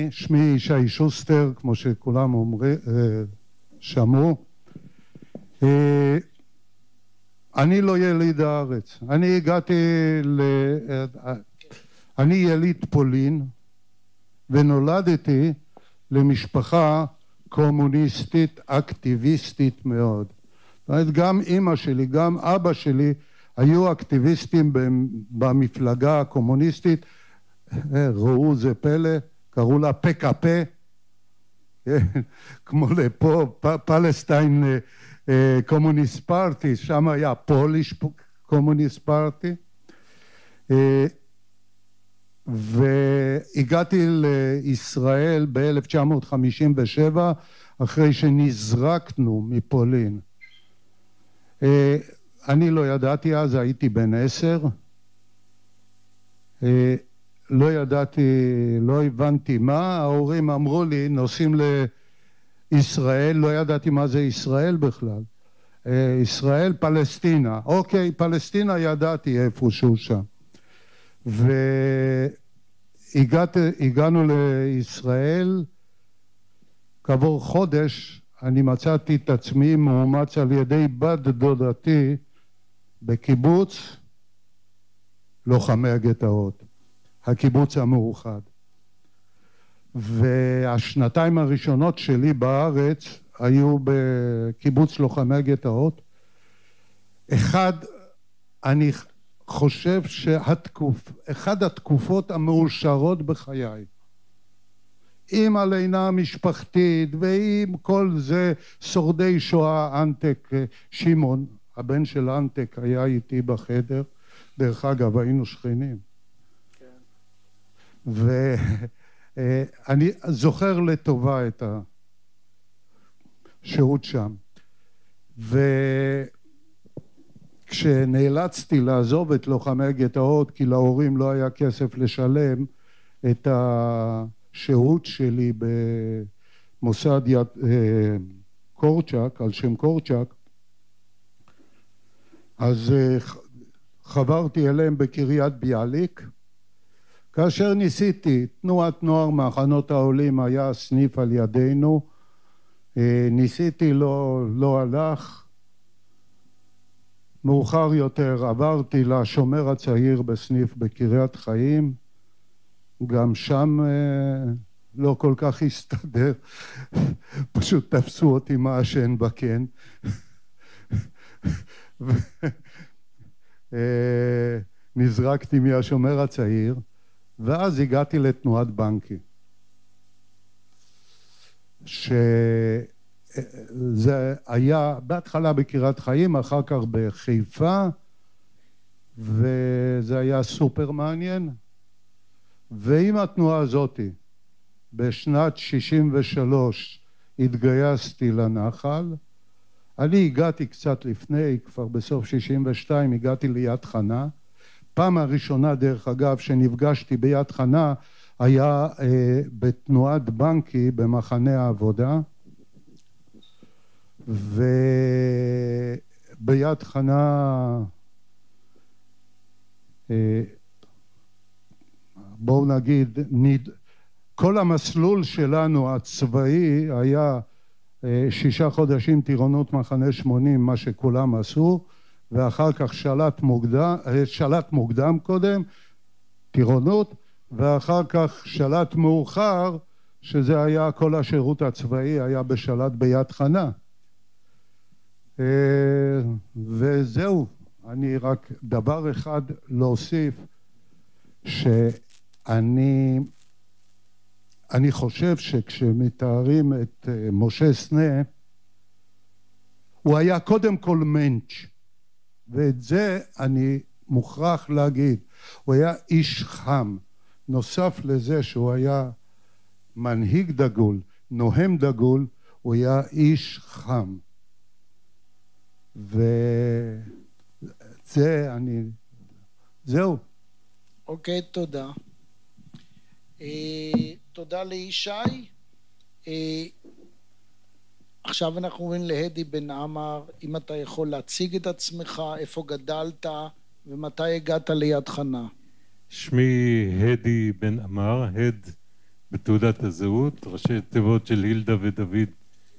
שמי ישי שוסטר, כמו שכולם שמעו. אני לא יליד הארץ. אני יליד פולין, ונולדתי למשפחה קומוניסטית, אקטיביסטית מאוד. זאת אומרת, גם אמא שלי, גם אבא שלי, היו אקטיביסטים במפלגה הקומוניסטית, ראו זה פלא, קראו לה PKP, כמו לפה, פלסטיין קומוניסט פארטי, שם היה פוליש קומוניסט פארטי, והגעתי לישראל ב-1957, אחרי שנזרקנו מפולין. אני לא ידעתי אז, הייתי בן 10, לא ידעתי, לא הבנתי מה, ההורים אמרו לי, נוסעים לישראל, לא ידעתי מה זה ישראל בכלל. ישראל, פלסטינה. אוקיי, פלסטינה ידעתי איפשהו שם. והגענו לישראל, כעבור חודש, אני מצאתי את עצמי מאומץ על ידי בת דודתי בקיבוץ לוחמי הגטאות, הקיבוץ המאוחד. והשנתיים הראשונות שלי בארץ היו בקיבוץ לוחמי הגטאות. אני חושב אחד התקופות המאושרות בחיי. עם הלינה המשפחתית ועם כל זה, שורדי שואה, אנטק, שמעון, הבן של אנטק היה איתי בחדר, דרך אגב היינו שכנים. כן. ואני זוכר לטובה את השהות שם. וכשנאלצתי לעזוב את לוחמי הגטאות, כי להורים לא היה כסף לשלם את השהות שלי במוסד קורצ'אק, על שם קורצ'אק, אז חברתי אליהם בקריית ביאליק, כאשר ניסיתי, תנועת נוער מחנות העולים היה סניף על ידינו, ניסיתי, לא הלך. מאוחר יותר עברתי לשומר הצעיר בסניף בקריית חיים, גם שם לא כל כך הסתדר, פשוט תפסו אותי מעשן בקן. נזרקתי מהשומר הצעיר, ואז הגעתי לתנועת בנקי. שזה היה בהתחלה בקריית חיים, אחר כך בחיפה, וזה היה סופר מעניין. ועם התנועה הזאת, בשנת 63 התגייסתי לנחל. אני הגעתי קצת לפני, כבר בסוף 62 הגעתי ליד חנה. פעם הראשונה דרך אגב שנפגשתי ביד חנה היה בתנועת בנקי במחנה העבודה, וביד חנה בואו נגיד כל המסלול שלנו הצבאי היה 6 חודשים טירונות מחנה 80, מה שכולם עשו, ואחר כך שלט מוקדם קודם, טירונות, ואחר כך שלט מאוחר, שזה היה כל השירות הצבאי, היה בשלט ביד חנה. וזהו, אני רק דבר אחד להוסיף, שאני חושב שכשמתארים את משה סנה, הוא היה קודם כל מענץ', ואת זה אני מוכרח להגיד. הוא היה איש חם, נוסף לזה שהוא היה מנהיג דגול, נוהם דגול, הוא היה איש חם. זהו. אוקיי, תודה. תודה לישי. עכשיו אנחנו עוברים להדי בן עמר. אם אתה יכול להציג את עצמך, איפה גדלת ומתי הגעת ליד חנה. שמי הדי בן אמר, הד בתעודת הזהות, ראשי תיבות של הילדה ודוד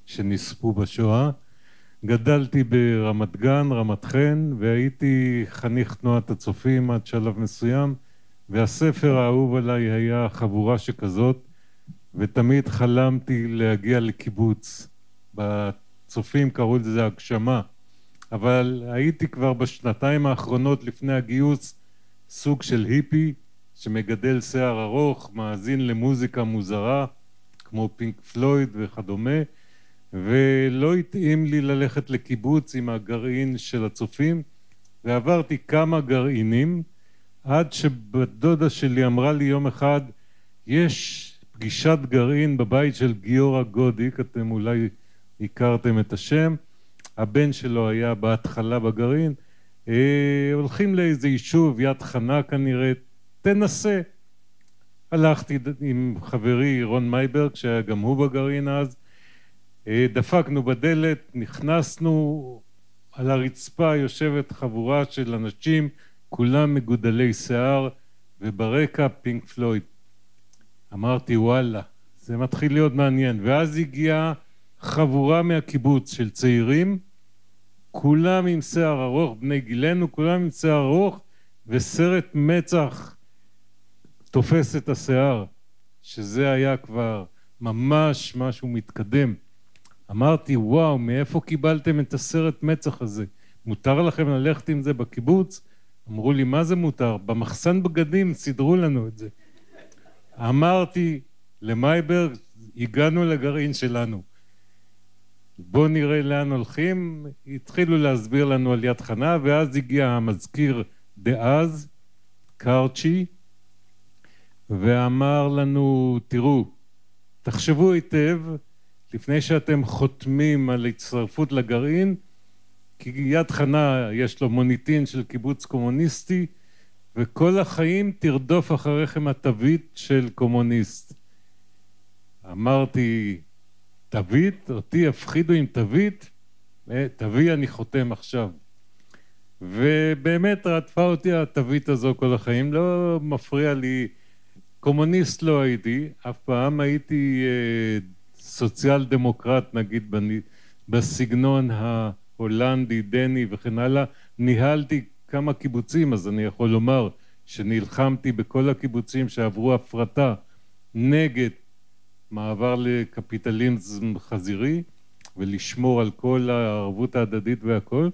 שנספו בשואה. גדלתי ברמת גן, רמת חן, והייתי חניך תנועת הצופים עד שלב מסוים, והספר האהוב עליי היה חבורה שכזאת, ותמיד חלמתי להגיע לקיבוץ. בצופים קראו לזה הגשמה, אבל הייתי כבר בשנתיים האחרונות לפני הגיוס סוג של היפי שמגדל שיער ארוך, מאזין למוזיקה מוזרה כמו פינק פלויד וכדומה, ולא התאים לי ללכת לקיבוץ עם הגרעין של הצופים, ועברתי כמה גרעינים עד שבדודה שלי אמרה לי יום אחד, יש פגישת גרעין בבית של גיורא גודיק, אתם אולי הכרתם את השם, הבן שלו היה בהתחלה בגרעין, הולכים לאיזה יישוב, יד חנה כנראה, תנסה. הלכתי עם חברי רון מייברג, שהיה גם הוא בגרעין אז, דפקנו בדלת, נכנסנו, על הרצפה יושבת חבורה של אנשים, כולם מגודלי שיער, וברקע פינק פלויד. אמרתי וואלה, זה מתחיל להיות מעניין, ואז הגיעה חבורה מהקיבוץ של צעירים, כולם עם שיער ארוך, בני גילנו, כולם עם שיער ארוך, וסרט מצח תופס את השיער, שזה היה כבר ממש משהו מתקדם. אמרתי וואו, מאיפה קיבלתם את הסרט מצח הזה? מותר לכם ללכת עם זה בקיבוץ? אמרו לי מה זה מותר? במחסן בגדים סידרו לנו את זה. אמרתי למייברג, הגענו לגרעין שלנו, בוא נראה לאן הולכים. התחילו להסביר לנו על יד חנה, ואז הגיע המזכיר דאז, קרצ'י, ואמר לנו, תראו, תחשבו היטב לפני שאתם חותמים על הצטרפות לגרעין, כי יד חנה יש לו מוניטין של קיבוץ קומוניסטי, וכל החיים תרדוף אחריכם התווית של קומוניסט. אמרתי, תווית? אותי הפחידו עם תווית? תביא, אני חותם עכשיו. ובאמת רדפה אותי התווית הזו כל החיים, לא מפריע לי, קומוניסט לא הייתי, אף פעם הייתי סוציאל דמוקרט נגיד בסגנון ההולנדי, דני וכן הלאה, ניהלתי כמה קיבוצים, אז אני יכול לומר שנלחמתי בכל הקיבוצים שעברו הפרטה נגד מעבר לקפיטליזם חזירי ולשמור על כל הערבות ההדדית והכל,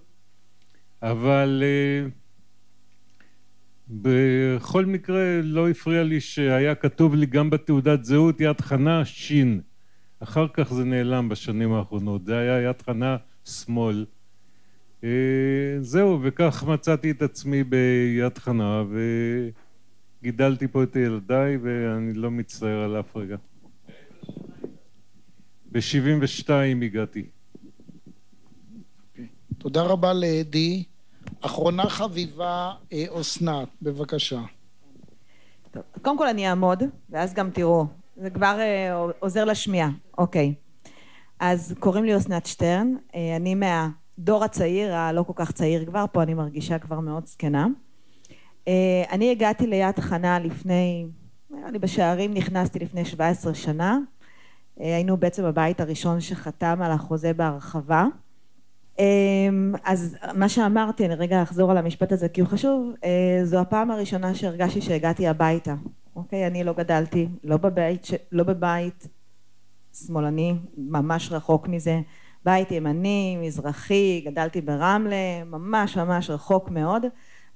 אבל בכל מקרה לא הפריע לי שהיה כתוב לי גם בתעודת זהות יד חנה שין, אחר כך זה נעלם בשנים האחרונות, זה היה יד חנה שמאל. זהו, וכך מצאתי את עצמי ביד חנה וגידלתי פה את ילדיי ואני לא מצטער על אף רגע. ב-72 הגעתי. תודה רבה לאדי. אחרונה חביבה, אסנת, בבקשה. טוב, קודם כל אני אעמוד ואז גם תראו, זה כבר עוזר לשמיעה. אוקיי, אז קוראים לי אסנת שטרן, אני מהדור הצעיר, הלא כל כך צעיר כבר, פה אני מרגישה כבר מאוד זקנה. אני הגעתי ליד חנה לפני, אני בשערים נכנסתי לפני 17 שנה, היינו בעצם הבית הראשון שחתם על החוזה בהרחבה. אז מה שאמרתי, אני רגע אחזור על המשפט הזה כי הוא חשוב, זו הפעם הראשונה שהרגשתי שהגעתי הביתה. אוקיי, אני לא גדלתי, לא בבית שמאלני, ממש רחוק מזה, בית ימני, מזרחי, גדלתי ברמלה, ממש ממש רחוק מאוד,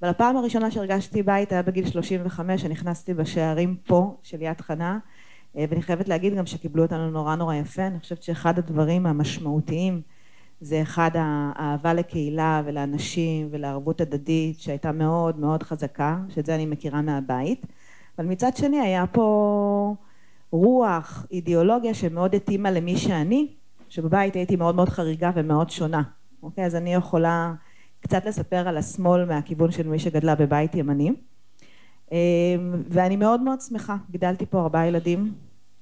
אבל הפעם הראשונה שהרגשתי בית היה בגיל 35, שנכנסתי בשערים פה של יד חנה, ואני חייבת להגיד גם שקיבלו אותנו נורא נורא יפה. אני חושבת שאחד הדברים המשמעותיים זה אחד האהבה לקהילה ולאנשים ולערבות הדדית שהייתה מאוד מאוד חזקה, שאת זה אני מכירה מהבית, אבל מצד שני היה פה רוח, אידיאולוגיה שמאוד התאימה למי שאני, שבבית הייתי מאוד מאוד חריגה ומאוד שונה. אוקיי, אז אני יכולה קצת לספר על השמאל מהכיוון של מי שגדלה בבית ימני, ואני מאוד מאוד שמחה. גידלתי פה 4 ילדים,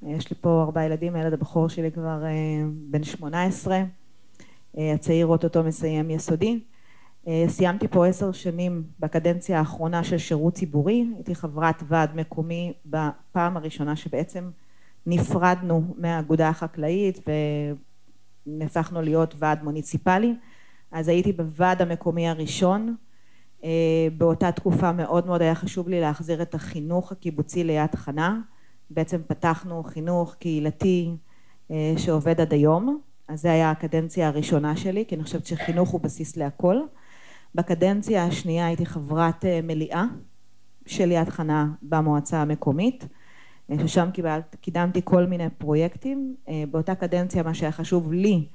יש לי פה 4 ילדים, הילד הבכור שלי כבר בן 18, הצעיר אוטוטו מסיים יסודי, סיימתי פה 10 שנים בקדנציה האחרונה של שירות ציבורי, הייתי חברת ועד מקומי בפעם הראשונה שבעצם נפרדנו מהאגודה החקלאית ונהפכנו להיות ועד מוניציפלי, אז הייתי בוועד המקומי הראשון. באותה תקופה מאוד מאוד היה חשוב לי להחזיר את החינוך הקיבוצי ליד חנה, בעצם פתחנו חינוך קהילתי שעובד עד היום, אז זה היה הקדנציה הראשונה שלי, כי אני חושבת שחינוך הוא בסיס להכל. בקדנציה השנייה הייתי חברת מליאה של יד חנה במועצה המקומית, ששם קידמתי כל מיני פרויקטים. באותה קדנציה מה שהיה חשוב לי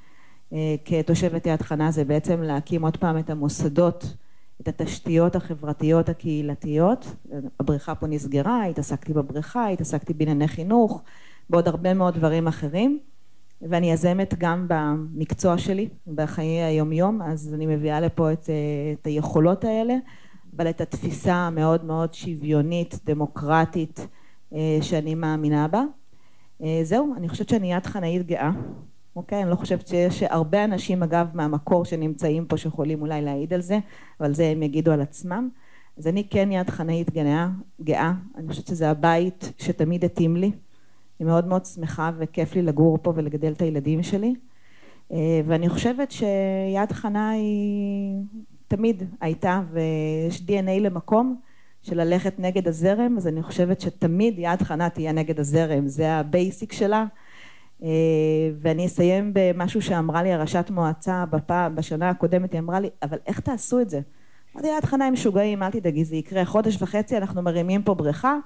כתושבת יד חנה זה בעצם להקים עוד פעם את המוסדות, את התשתיות החברתיות הקהילתיות. הבריכה פה נסגרה, התעסקתי בבריכה, התעסקתי בענייני חינוך, בעוד הרבה מאוד דברים אחרים, ואני יזמת גם במקצוע שלי, בחיי היום יום, אז אני מביאה לפה את היכולות האלה, אבל את התפיסה המאוד מאוד שוויונית, דמוקרטית, שאני מאמינה בה. זהו, אני חושבת שאני יד חנאית גאה, אוקיי? אני לא חושבת שיש הרבה אנשים אגב מהמקור שנמצאים פה שיכולים אולי להעיד על זה, אבל זה הם יגידו על עצמם. אז אני כן יד חנאית גאה, אני חושבת שזה הבית שתמיד התאים לי, אני מאוד מאוד שמחה וכיף לי לגור פה ולגדל את הילדים שלי, ואני חושבת שיד חנה היא תמיד הייתה, ויש DNA למקום של ללכת נגד הזרם, אז אני חושבת שתמיד יד חנה תהיה נגד הזרם, זה הבייסיק שלה. ואני אסיים במשהו שאמרה לי הראשת מועצה בשנה הקודמת, היא אמרה לי, אבל איך תעשו את זה? אמרתי, יד חנה הם משוגעים, אל תדאגי, זה יקרה 1.5 חודש, אנחנו מרימים פה בריכה,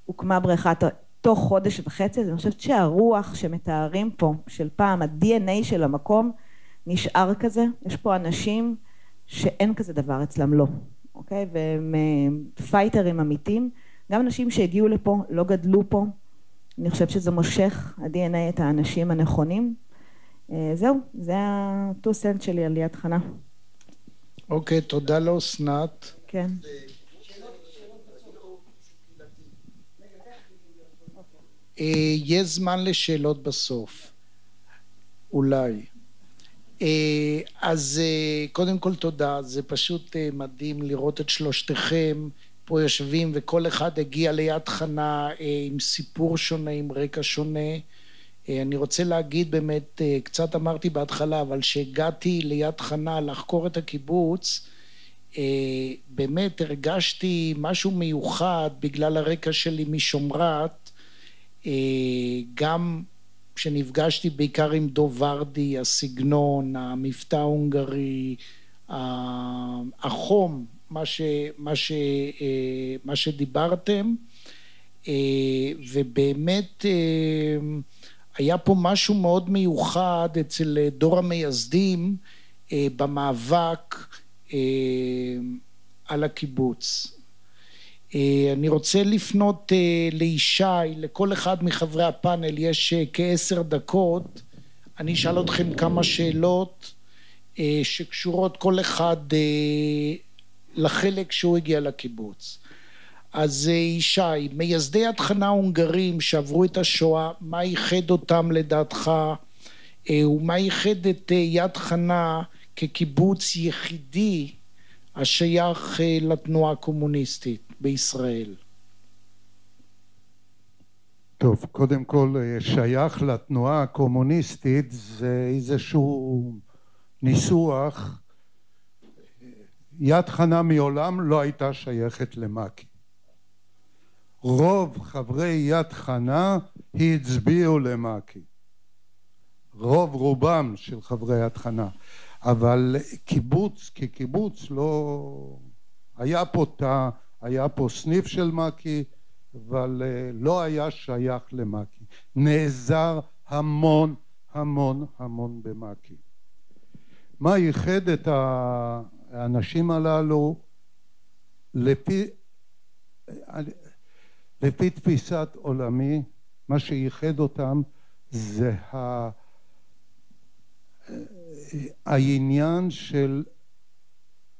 הוקמה בריכה תוך 1.5 חודש, אז אני חושבת שהרוח שמתארים פה, של פעם, ה-DNA של המקום, נשאר כזה, יש פה אנשים שאין כזה דבר אצלם לא, אוקיי? והם פייטרים אמיתיים, גם אנשים שהגיעו לפה, לא גדלו פה, אני חושבת שזה מושך, ה-DNA, את האנשים הנכונים. זהו, זה ה-2 cents שלי על יד חנה. אוקיי, תודה לאסנת. כן. יש זמן לשאלות בסוף, אולי. אז קודם כל תודה, זה פשוט מדהים לראות את שלושתכם פה יושבים, וכל אחד הגיע ליד חנה עם סיפור שונה, עם רקע שונה. אני רוצה להגיד באמת, קצת אמרתי בהתחלה, אבל שהגעתי ליד חנה לחקור את הקיבוץ, באמת הרגשתי משהו מיוחד בגלל הרקע שלי משומרת, גם שנפגשתי בעיקר עם דוב ורדי, הסגנון, המבטא ההונגרי, החום, מה שדיברתם, ובאמת היה פה משהו מאוד מיוחד אצל דור המייסדים במאבק על הקיבוץ. אני רוצה לפנות לישי, לכל אחד מחברי הפאנל, יש כ10 דקות, אני אשאל אתכם כמה שאלות שקשורות כל אחד לחלק שהוא הגיע לקיבוץ. אז ישי, מייסדי יד חנה ההונגרים שעברו את השואה, מה ייחד אותם לדעתך, ומה ייחד את יד חנה כקיבוץ יחידי השייך לתנועה הקומוניסטית בישראל? טוב, קודם כל שייך לתנועה הקומוניסטית זה איזשהו ניסוח. יד חנה מעולם לא הייתה שייכת למק"י. רוב חברי יד חנה הצביעו למק"י. רובם של חברי יד חנה. אבל קיבוץ כקיבוץ לא... היה פה סניף של מק"י, אבל לא היה שייך למק"י. נעזר המון המון המון במק"י. מה ייחד את האנשים הללו? לפי תפיסת עולמי, מה שייחד אותם זה העניין של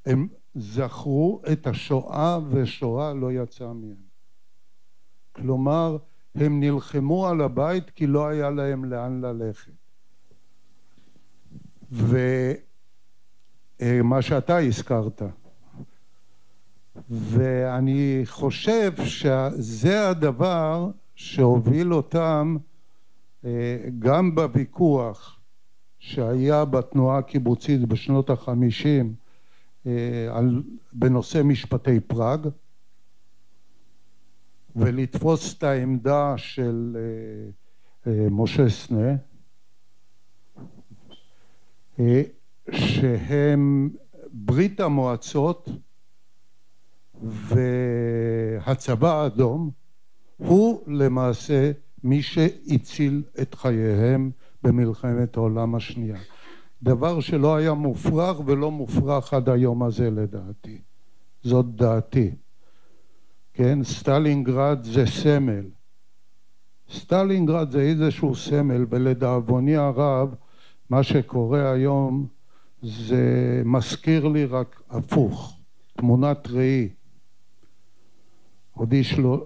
הם זכרו את השואה ושואה לא יצאה מהם. כלומר, הם נלחמו על הבית כי לא היה להם לאן ללכת. מה שאתה הזכרת. ואני חושב שזה הדבר שהוביל אותם גם בוויכוח שהיה בתנועה הקיבוצית בשנות ה-50 בנושא משפטי פראג, ולתפוס את העמדה של משה סנה, שהם ברית המועצות והצבא האדום הוא למעשה מי שהציל את חייהם במלחמת העולם השנייה. דבר שלא היה מופרך ולא מופרך עד היום הזה לדעתי. זאת דעתי. כן, סטלינגרד זה סמל. סטלינגרד זה איזשהו סמל, ולדאבוני הרב מה שקורה היום זה מזכיר לי רק הפוך, תמונת ראי.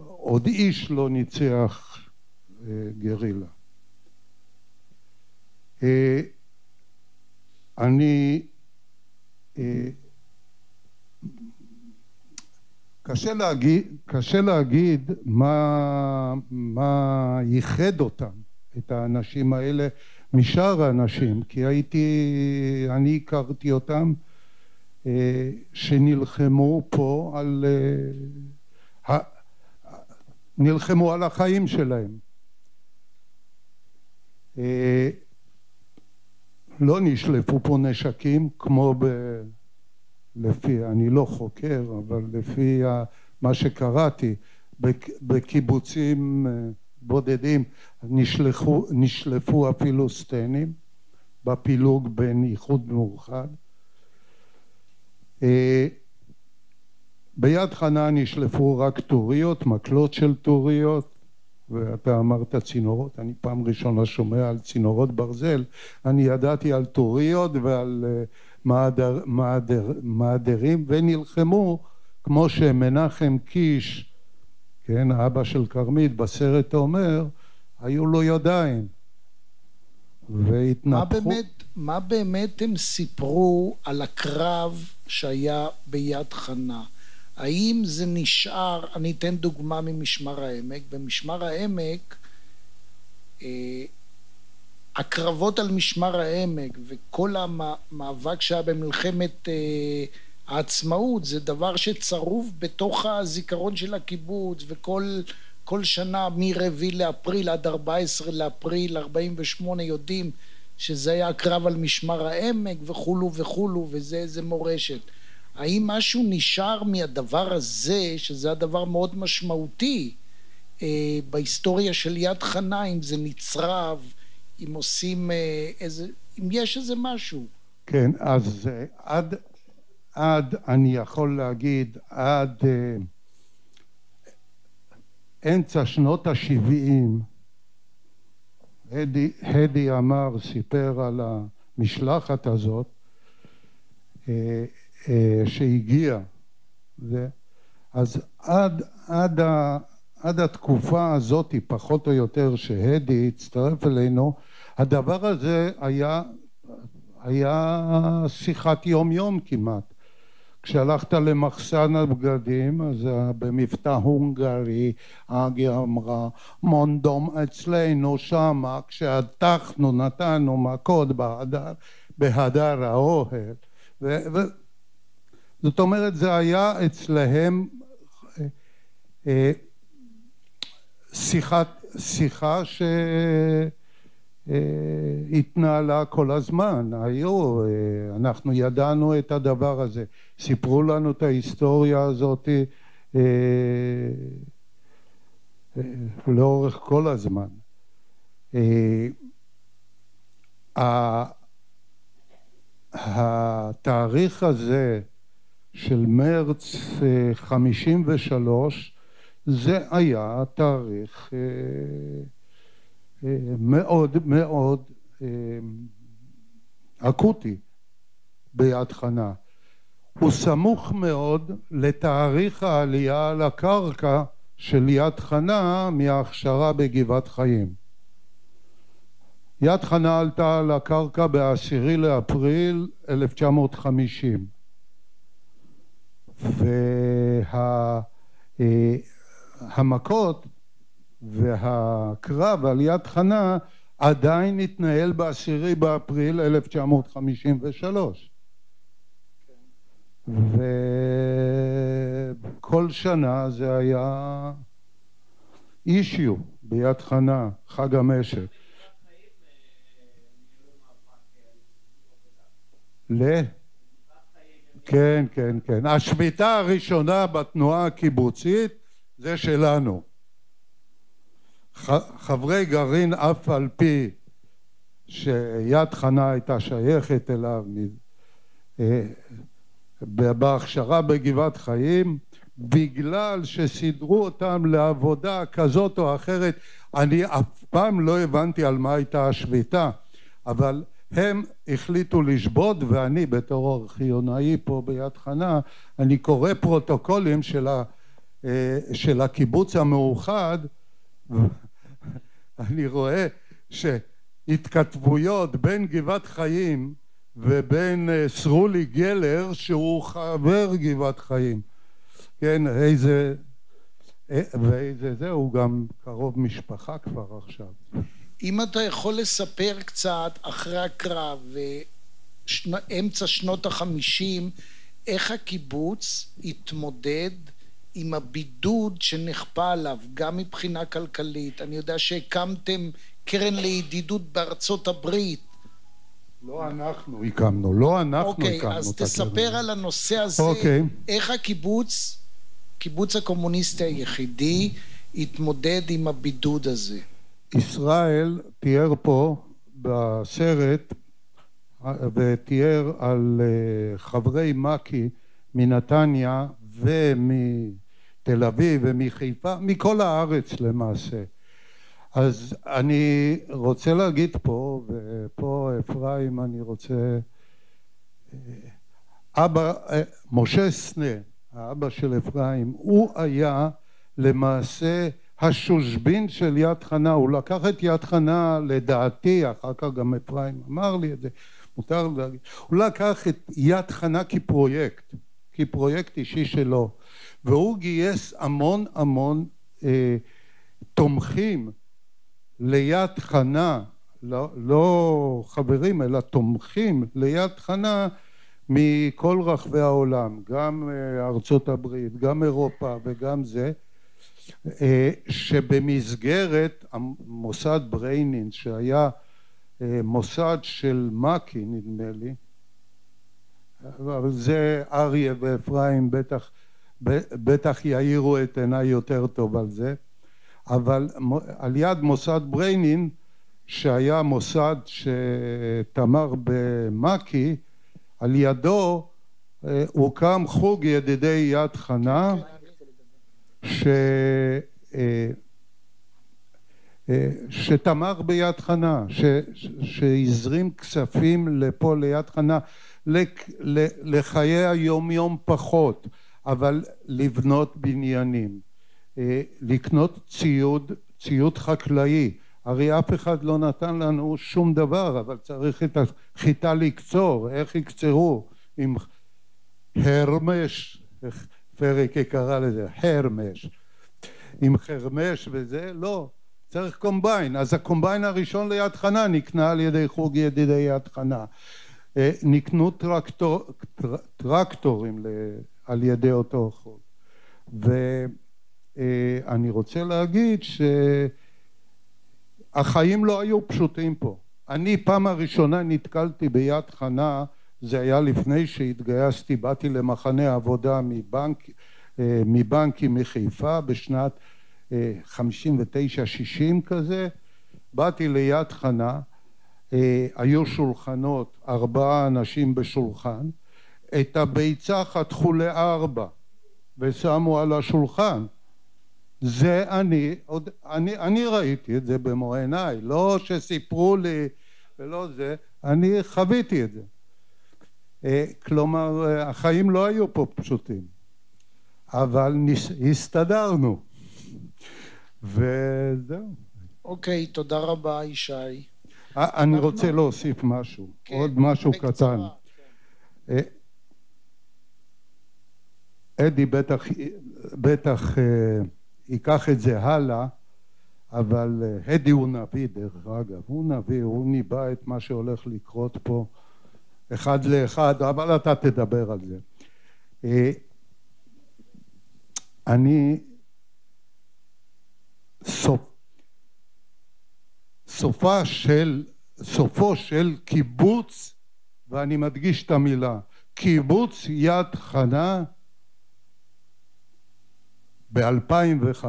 עוד איש לא ניצח גרילה. אני קשה להגיד מה ייחד אותם, את האנשים האלה משאר האנשים, כי אני הכרתי אותם שנלחמו פה נלחמו על החיים שלהם. לא נשלפו פה נשקים כמו לפי, אני לא חוקר, אבל לפי מה שקראתי, בקיבוצים בודדים נשלפו אפילו סטנים בפילוג בין איחוד מאוחד. ביד חנה נשלפו רק טוריות, מקלות של טוריות, ואתה אמרת צינורות, אני פעם ראשונה שומע על צינורות ברזל, אני ידעתי על טוריות ועל מעדרים, ונלחמו כמו שמנחם קיש, כן, האבא של כרמית בסרט אומר, היו לו ידיים והתנפחו. מה באמת הם סיפרו על הקרב שהיה ביד חנה? האם זה נשאר, אני אתן דוגמה ממשמר העמק, במשמר העמק הקרבות על משמר העמק וכל המאבק שהיה במלחמת העצמאות זה דבר שצרוב בתוך הזיכרון של הקיבוץ, וכל שנה מ4 לאפריל עד 14 לאפריל 48 יודעים שזה היה הקרב על משמר העמק וכולו וכולו, וזה מורשת. האם משהו נשאר מהדבר הזה, שזה הדבר מאוד משמעותי בהיסטוריה של יד חנה, אם זה נצרב, אם עושים אם יש איזה משהו? כן, אז עד אני יכול להגיד, עד אמצע שנות ה-70, הדי אמר, סיפר על המשלחת הזאת, שהגיע, אז עד התקופה הזאת, פחות או יותר, שהדי הצטרף אלינו, הדבר הזה היה שיחת יום יום כמעט. כשהלכת למחסן הבגדים, אז במבטא הונגרי, אגי אמרה, מונדום אצלנו שמה, כשהתחנו נתנו מכות בהדר האוהל, זאת אומרת, זה היה אצלהם שיחה שהתנהלה כל הזמן. אנחנו ידענו את הדבר הזה, סיפרו לנו את ההיסטוריה הזאת לאורך כל הזמן. התאריך הזה של מרץ 53 זה היה תאריך מאוד מאוד אקוטי ביד חנה. הוא סמוך מאוד לתאריך העלייה על הקרקע של יד חנה מההכשרה בגבעת חיים. יד חנה עלתה על הקרקע ב10 לאפריל 1950, והמכות והקרב על יד חנה עדיין התנהל ב10 באפריל 1953, וכל שנה זה היה אישיו ביד חנה, חג המשק. כן, כן, כן. השביתה הראשונה בתנועה הקיבוצית זה שלנו. חברי גרעין, אף על פי שיד חנה הייתה שייכת אליו בהכשרה בגבעת חיים, בגלל שסידרו אותם לעבודה כזאת או אחרת, אני אף פעם לא הבנתי על מה הייתה השביתה, אבל הם החליטו לשבות, ואני בתור ארכיונאי פה ביד חנה, אני קורא פרוטוקולים של הקיבוץ המאוחד, אני רואה שהתכתבויות בין גבעת חיים ובין סרולי גלר שהוא חבר גבעת חיים, כן, איזה זה, הוא גם קרוב משפחה כבר עכשיו. אם אתה יכול לספר קצת אחרי הקרב ואמצע שנות ה-50, איך הקיבוץ התמודד עם הבידוד שנכפה עליו, גם מבחינה כלכלית? אני יודע שהקמתם קרן לידידות בארצות הברית. לא אנחנו הקמנו, לא אנחנו הקמנו. אוקיי, אז תספר על הנושא הזה, איך קיבוץ הקומוניסטי היחידי התמודד עם הבידוד הזה. ישראל תיאר פה בסרט ותיאר על חברי מק"י מנתניה ומתל אביב ומחיפה, מכל הארץ למעשה. אז אני רוצה להגיד פה, ופה אפרים אני רוצה, משה סנה, האבא של אפרים, הוא היה למעשה השושבין של יד חנה. הוא לקח את יד חנה, לדעתי, אחר כך גם אפרים אמר לי את זה, מותר להגיד, הוא לקח את יד חנה כפרויקט אישי שלו, והוא גייס המון תומכים ליד חנה, לא חברים אלא תומכים ליד חנה מכל רחבי העולם, גם ארצות הברית, גם אירופה וגם זה, שבמסגרת מוסד בריינין שהיה מוסד של מק"י נדמה לי, אבל זה אריה ואפרים בטח יאירו את עיניי יותר טוב על זה, אבל על יד מוסד בריינין שהיה מוסד שתמר במק"י, על ידו הוקם חוג ידידי יד חנה שתמר ביד חנה, שהזרים כספים לפה ליד חנה לחיי היום יום פחות, אבל לבנות בניינים, לקנות ציוד חקלאי. הרי אף אחד לא נתן לנו שום דבר, אבל צריך את החיטה לקצור. איך יקצרו? עם הרמש, פרק קרא לזה, הרמש, עם חרמש וזה, לא, צריך קומביין. אז הקומביין הראשון ליד חנה נקנה על ידי חוג ידידי יד חנה. נקנו טרקטורים על ידי אותו חוג. ואני רוצה להגיד שהחיים לא היו פשוטים פה. אני פעם הראשונה נתקלתי ביד חנה, זה היה לפני שהתגייסתי, באתי למחנה עבודה מבנקי מחיפה בשנת 59-60 כזה, באתי ליד חנה, היו שולחנות, 4 אנשים בשולחן, את הביצה חתכו ל4 ושמו על השולחן. זה אני ראיתי את זה במו עיניי, לא שסיפרו לי ולא זה, אני חוויתי את זה. כלומר, החיים לא היו פה פשוטים, אבל הסתדרנו וזהו. אוקיי, תודה רבה ישי. אני רוצה להוסיף משהו, עוד משהו קטן. אדי בטח ייקח את זה הלאה, אבל אדי הוא נביא דרך אגב, הוא נביא, הוא ניבא את מה שהולך לקרות פה אחד לאחד, אבל אתה תדבר על זה. אני סופו של קיבוץ, ואני מדגיש את המילה, קיבוץ יד חנה ב-2005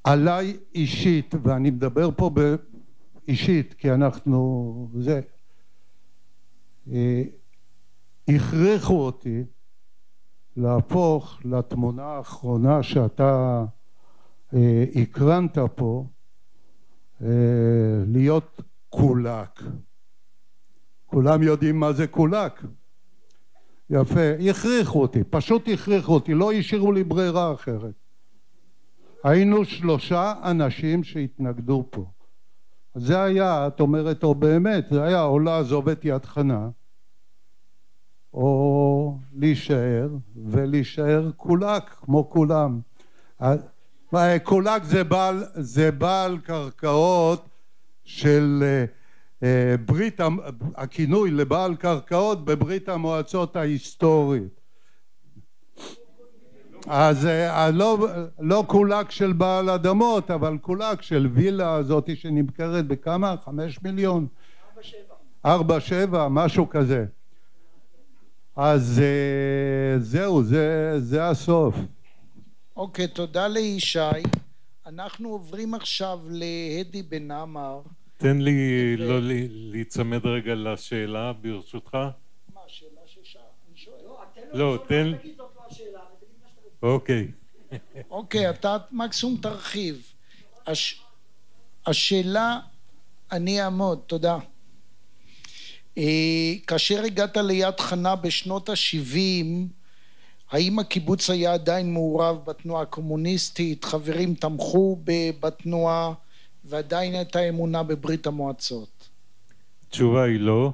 עליי אישית, ואני מדבר פה אישית כי אנחנו זה, הכריחו אותי להפוך לתמונה האחרונה שאתה הקרנת פה, להיות קולק. כולם יודעים מה זה קולק. יפה, הכריחו אותי, פשוט הכריחו אותי, לא השאירו לי ברירה אחרת. היינו 3 אנשים שהתנגדו פה. זה היה, את אומרת, או באמת, זה היה או לעזוב את יד חנה, או להישאר קולק, כמו כולם. קולק זה בעל קרקעות של ברית, הכינוי לבעל קרקעות בברית המועצות ההיסטורית. אז לא קולק של בעל אדמות, אבל קולק של וילה הזאת שנמכרת בכמה? 5 מיליון? 4-7, משהו כזה. אז זהו, זה הסוף. אוקיי, תודה לישי. אנחנו עוברים עכשיו להדי בן עמר. תן לי לא להיצמד רגע לשאלה ברשותך. מה השאלה ששאל? אני שואל. לא, תן... אוקיי. אוקיי, אתה מקסימום תרחיב. השאלה, אני אעמוד, תודה. כאשר הגעת ליד חנה בשנות ה-70, האם הקיבוץ היה עדיין מעורב בתנועה הקומוניסטית? חברים תמכו בתנועה ועדיין הייתה אמונה בברית המועצות? התשובה היא לא,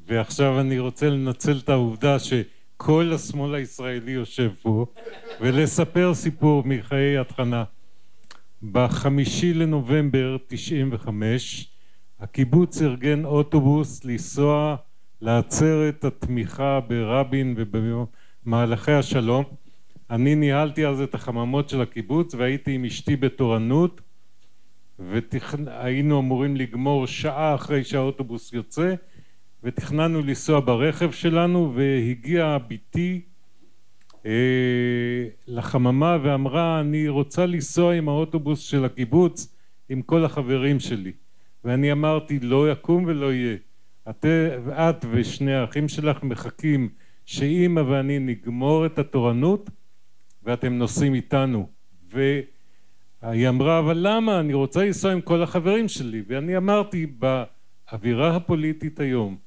ועכשיו אני רוצה לנצל את העובדה שכל השמאל הישראלי יושב פה ולספר סיפור מחיי יד חנה. ב5 לנובמבר 95 הקיבוץ ארגן אוטובוס לנסוע לעצרת התמיכה ברבין ובמהלכי השלום. אני ניהלתי אז את החממות של הקיבוץ והייתי עם אשתי בתורנות, והיינו אמורים לגמור שעה אחרי שהאוטובוס יוצא, ותכננו לנסוע ברכב שלנו, והגיעה ביתי לחממה ואמרה, אני רוצה לנסוע עם האוטובוס של הקיבוץ עם כל החברים שלי. ואני אמרתי, לא יקום ולא יהיה. את ושני האחים שלך מחכים שאמא ואני נגמור את התורנות ואתם נוסעים איתנו. והיא אמרה, אבל למה? אני רוצה לנסוע עם כל החברים שלי. ואני אמרתי, באווירה הפוליטית היום,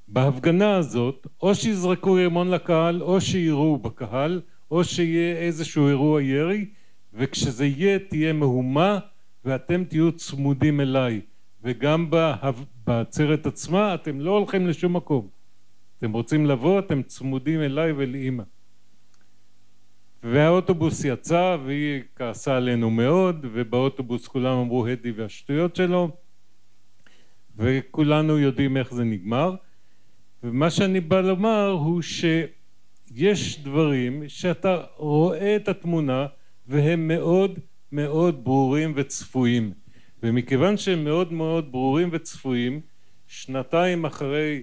בהפגנה הזאת, או שיזרקו רימון לקהל, או שיראו בקהל, או שיהיה איזשהו אירוע ירי, וכשזה יהיה תהיה מהומה, ואתם תהיו צמודים אליי. וגם בעצרת עצמה אתם לא הולכים לשום מקום. אתם רוצים לבוא, אתם צמודים אליי ולאמא. והאוטובוס יצא והיא כעסה עלינו מאוד, ובאוטובוס כולם אמרו הדי והשטויות שלו, וכולנו יודעים איך זה נגמר. ומה שאני בא לומר הוא שיש דברים שאתה רואה את התמונה והם מאוד מאוד ברורים וצפויים, ומכיוון שהם מאוד מאוד ברורים וצפויים, 2 אחרי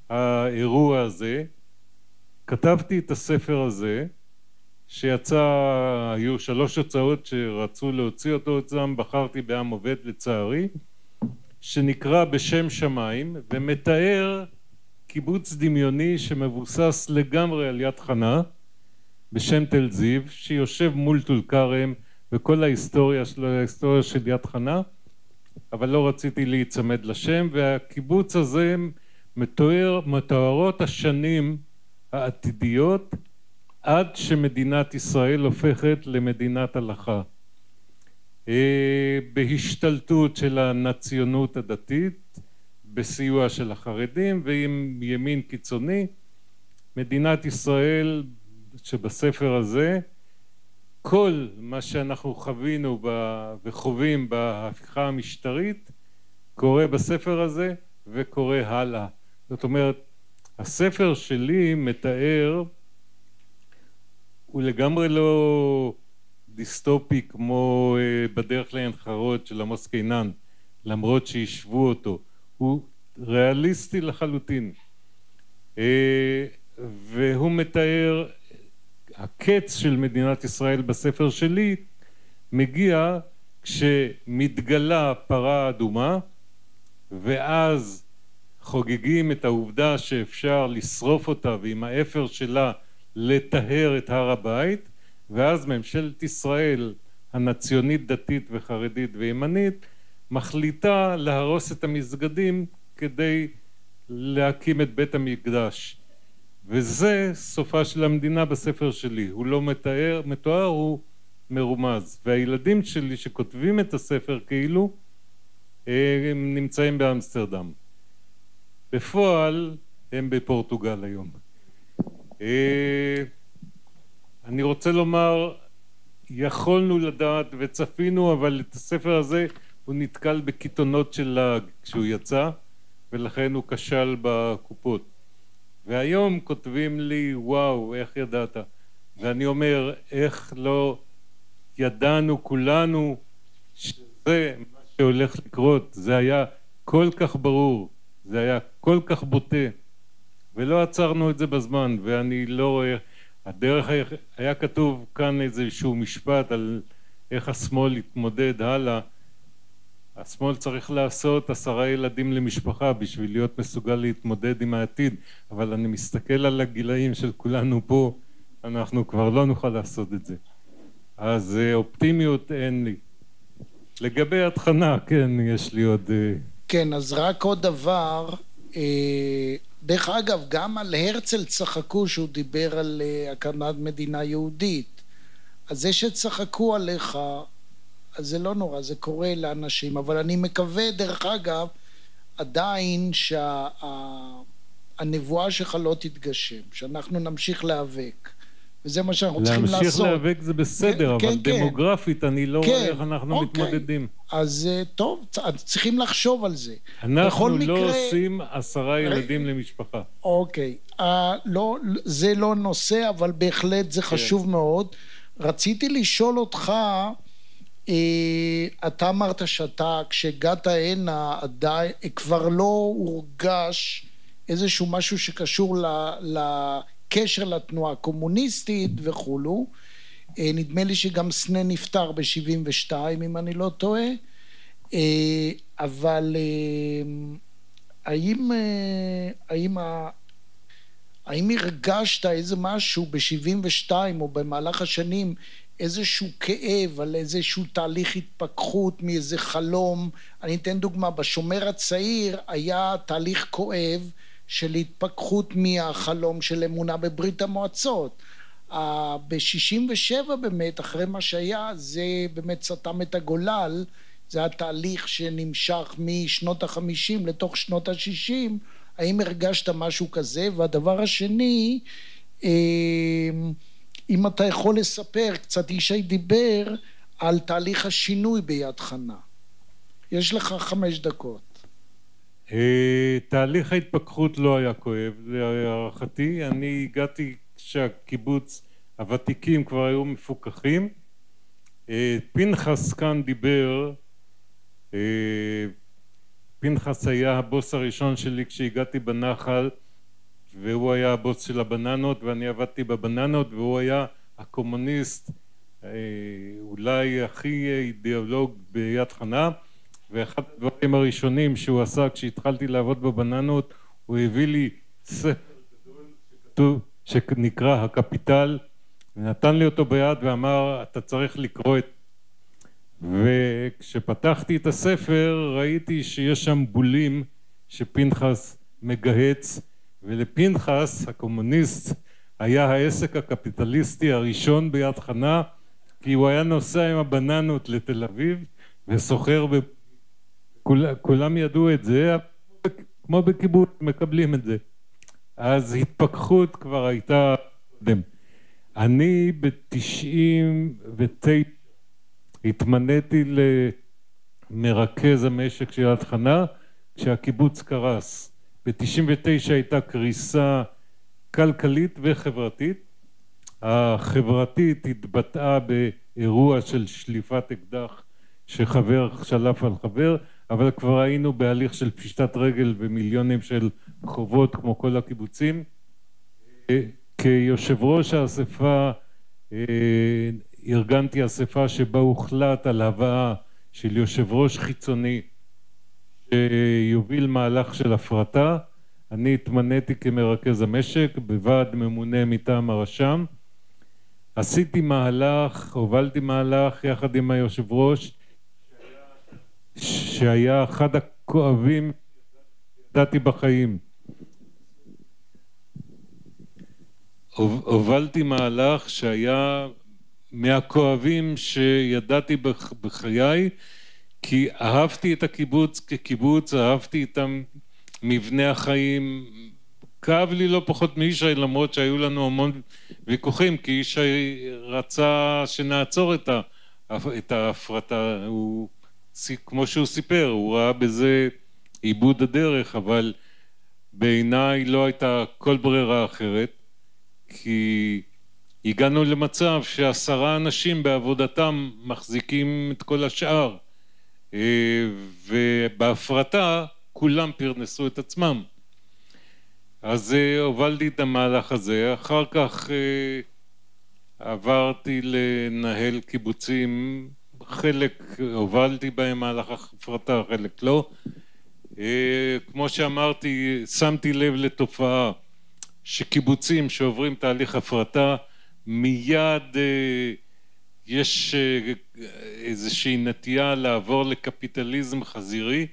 האירוע הזה כתבתי את הספר הזה שיצא, היו 3 הוצאות שרצו להוציא אותו אצלם, בחרתי בעם עובד לצערי, שנקרא בשם שמיים, ומתאר קיבוץ דמיוני שמבוסס לגמרי על יד חנה בשם תל זיו, שיושב מול טול כרם, וכל ההיסטוריה שלו היא ההיסטוריה של יד חנה, אבל לא רציתי להיצמד לשם. והקיבוץ הזה מתוארות השנים העתידיות עד שמדינת ישראל הופכת למדינת הלכה. בהשתלטות של הנציונות הדתית, בסיוע של החרדים ועם ימין קיצוני. מדינת ישראל שבספר הזה, כל מה שאנחנו חווינו וחווים בהפיכה המשטרית קורה בספר הזה וקורה הלאה. זאת אומרת, הספר שלי מתאר, הוא לגמרי לא דיסטופי כמו בדרך לעין חרוד של עמוס קינן, למרות שישבו אותו. הוא ריאליסטי לחלוטין, והוא מתאר, הקץ של מדינת ישראל בספר שלי מגיע כשמתגלה פרה אדומה, ואז חוגגים את העובדה שאפשר לשרוף אותה ועם האפר שלה לטהר את הר הבית, ואז ממשלת ישראל הנציונית דתית וחרדית וימנית מחליטה להרוס את המסגדים כדי להקים את בית המקדש. וזה סופה של המדינה בספר שלי. הוא לא מתואר, הוא מרומז. והילדים שלי שכותבים את הספר כאילו הם נמצאים באמסטרדם. בפועל הם בפורטוגל היום. אני רוצה לומר, יכולנו לדעת וצפינו, אבל את הספר הזה הוא נתקל בקיתונות של לעג כשהוא יצא, ולכן הוא כשל בקופות. והיום כותבים לי, וואו, איך ידעת? ואני אומר, איך לא ידענו כולנו שזה מה שהולך לקרות? זה היה כל כך ברור, זה היה כל כך בוטה, ולא עצרנו את זה בזמן. ואני לא רואה, הדרך היה כתוב כאן איזשהו משפט על איך השמאל יתמודד הלאה. השמאל צריך לעשות 10 ילדים למשפחה בשביל להיות מסוגל להתמודד עם העתיד, אבל אני מסתכל על הגילאים של כולנו פה, אנחנו כבר לא נוכל לעשות את זה. אז אופטימיות אין לי. לגבי התחנה, כן, יש לי עוד... כן, אז רק עוד דבר, דרך אגב, גם על הרצל צחקו שהוא דיבר על הקמת מדינה יהודית. אז זה שצחקו עליך, אז זה לא נורא, זה קורה לאנשים, אבל אני מקווה, דרך אגב, עדיין שהנבואה שלך לא תתגשם, שאנחנו נמשיך להיאבק, וזה מה שאנחנו צריכים לעשות. להמשיך להיאבק זה בסדר, אבל דמוגרפית אני לא רואה איך אנחנו מתמודדים. אז טוב, צריכים לחשוב על זה. אנחנו לא עושים 10 ילדים למשפחה. אוקיי, זה לא נושא, אבל בהחלט זה חשוב מאוד. רציתי לשאול אותך, אתה אמרת שאתה כשהגעת הנה כבר לא הורגש איזשהו משהו שקשור לקשר לתנועה הקומוניסטית וכולו. נדמה לי שגם סנה נפטר ב-72 אם אני לא טועה, אבל האם הרגשת איזה משהו ב-72 או במהלך השנים, איזשהו כאב על איזשהו תהליך התפכחות מאיזה חלום? אני אתן דוגמה, בשומר הצעיר היה תהליך כואב של התפכחות מהחלום של אמונה בברית המועצות. ב-67 באמת, אחרי מה שהיה, זה באמת סתם את הגולל, זה היה תהליך שנמשך משנות ה-50 לתוך שנות ה-60. האם הרגשת משהו כזה? והדבר השני, אם אתה יכול לספר, קצת ישי דיבר על תהליך השינוי ביד חנה. יש לך 5 דקות. תהליך ההתפכחות לא היה כואב, להערכתי. אני הגעתי כשהקיבוץ הוותיקים כבר היו מפוקחים. פנחס כאן דיבר, פנחס היה הבוס הראשון שלי כשהגעתי בנחל, והוא היה הבוס של הבננות ואני עבדתי בבננות, והוא היה הקומוניסט אולי הכי אידיאולוג ביד חנה. ואחד הדברים הראשונים שהוא עשה כשהתחלתי לעבוד בבננות, הוא הביא לי ספר גדול שנקרא הקפיטל, ונתן לי אותו ביד ואמר אתה צריך לקרוא את... וכשפתחתי את הספר ראיתי שיש שם בולים שפנחס מגהץ, ולפנחס הקומוניסט היה העסק הקפיטליסטי הראשון ביד חנה, כי הוא היה נוסע עם הבננות לתל אביב וסוחר, כולם ידעו את זה, כמו בקיבוץ מקבלים את זה. אז התפכחות כבר הייתה קודם. אני ב-99 התמניתי למרכז המשק של יד חנה כשהקיבוץ קרס. ב-99 הייתה קריסה כלכלית וחברתית. החברתית התבטאה באירוע של שליפת אקדח שחבר שלף על חבר, אבל כבר היינו בהליך של פשיטת רגל ומיליונים של חובות כמו כל הקיבוצים. כיושב ראש האספה ארגנתי אספה שבה הוחלט על הבאה של יושב ראש חיצוני שיוביל מהלך של הפרטה. אני התמניתי כמרכז המשק בוועד ממונה מטעם הרשם. עשיתי מהלך, הובלתי מהלך יחד עם היושב ראש שהיה אחד הכואבים שידעתי בחיים. הובלתי מהלך שהיה מהכואבים שידעתי בחיי, כי אהבתי את הקיבוץ כקיבוץ, אהבתי את מבנה החיים. כאב לי לא פחות מישי, למרות שהיו לנו המון ויכוחים, כי ישי רצה שנעצור את ההפרטה. הוא, כמו שהוא סיפר, הוא ראה בזה איבוד הדרך, אבל בעיניי לא הייתה כל ברירה אחרת, כי הגענו למצב ש10 אנשים בעבודתם מחזיקים את כל השאר, ובהפרטה כולם פרנסו את עצמם. אז הובלתי את המהלך הזה. אחר כך עברתי לנהל קיבוצים, חלק הובלתי בהם מהלך הפרטה, חלק לא. כמו שאמרתי, שמתי לב לתופעה שקיבוצים שעוברים תהליך הפרטה מיד יש איזושהי נטייה לעבור לקפיטליזם חזירי.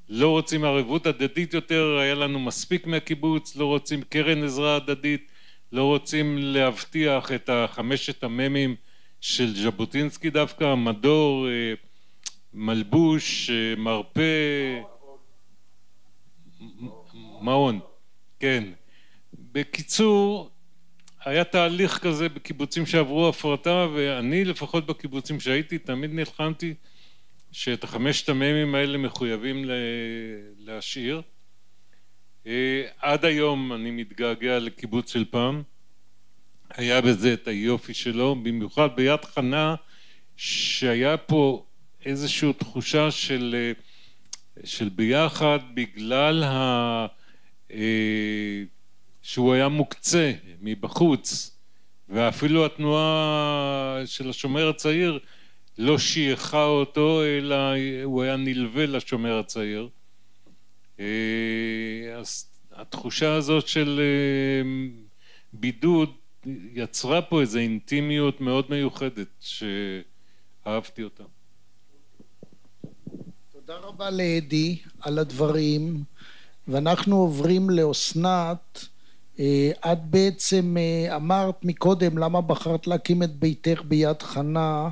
לא רוצים ערבות הדדית יותר, היה לנו מספיק מהקיבוץ, לא רוצים קרן עזרה הדדית, לא רוצים להבטיח את 5 המ"מים של ז'בוטינסקי דווקא, מדור, מלבוש, מרפא, מעון. כן. בקיצור, היה תהליך כזה בקיבוצים שעברו הפרטה, ואני לפחות בקיבוצים שהייתי תמיד נלחמתי שאת 5 המ"מים האלה מחויבים להשאיר. עד היום אני מתגעגע לקיבוץ של פעם, היה בזה את היופי שלו, במיוחד ביד חנה, שהיה פה איזושהי תחושה של ביחד, בגלל שהוא היה מוקצה מבחוץ, ואפילו התנועה של השומר הצעיר לא שייכה אותו, אלא הוא היה נלווה לשומר הצעיר. אז התחושה הזאת של בידוד יצרה פה איזו אינטימיות מאוד מיוחדת שאהבתי אותה. תודה רבה לאדי על הדברים, ואנחנו עוברים לאסנת. את בעצם אמרת מקודם למה בחרת להקים את ביתך ביד חנה,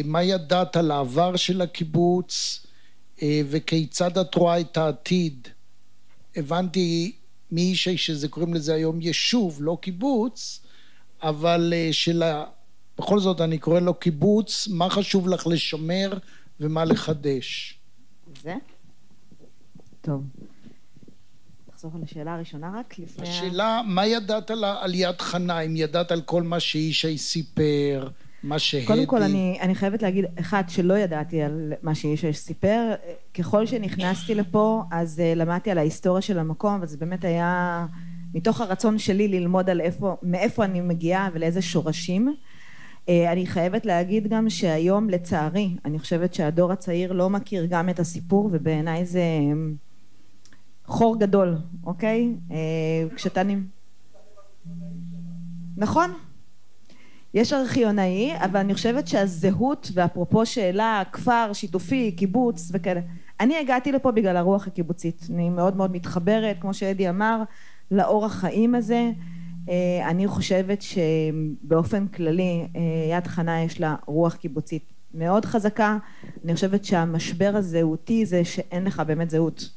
מה ידעת על העבר של הקיבוץ וכיצד את רואה את העתיד. הבנתי מישהי שזה קוראים לזה היום יישוב, לא קיבוץ, אבל בכל זאת אני קורא לו קיבוץ. מה חשוב לך לשמר ומה לחדש? זה? טוב. תחזור על השאלה הראשונה רק לפני... השאלה, מה ידעת על יד חנה? אם ידעת על כל מה שאישי סיפר, מה שהדי... קודם כל אני חייבת להגיד, אחד, שלא ידעתי על מה שאישי סיפר. ככל שנכנסתי לפה, אז למדתי על ההיסטוריה של המקום, וזה באמת היה מתוך הרצון שלי ללמוד על מאיפה אני מגיעה ולאיזה שורשים. אני חייבת להגיד גם שהיום לצערי, אני חושבת שהדור הצעיר לא מכיר גם את הסיפור, ובעיניי זה חור גדול, אוקיי? כשתנים... נכון? יש ארכיונאי, אבל אני חושבת שהזהות, ואפרופו שאלה, כפר, שיתופי, קיבוץ וכאלה, אני הגעתי לפה בגלל הרוח הקיבוצית. אני מאוד מאוד מתחברת, כמו שאדי אמר, לאורח חיים הזה. אני חושבת שבאופן כללי יד חנה יש לה רוח קיבוצית מאוד חזקה. אני חושבת שהמשבר הזהותי זה שאין לך באמת זהות,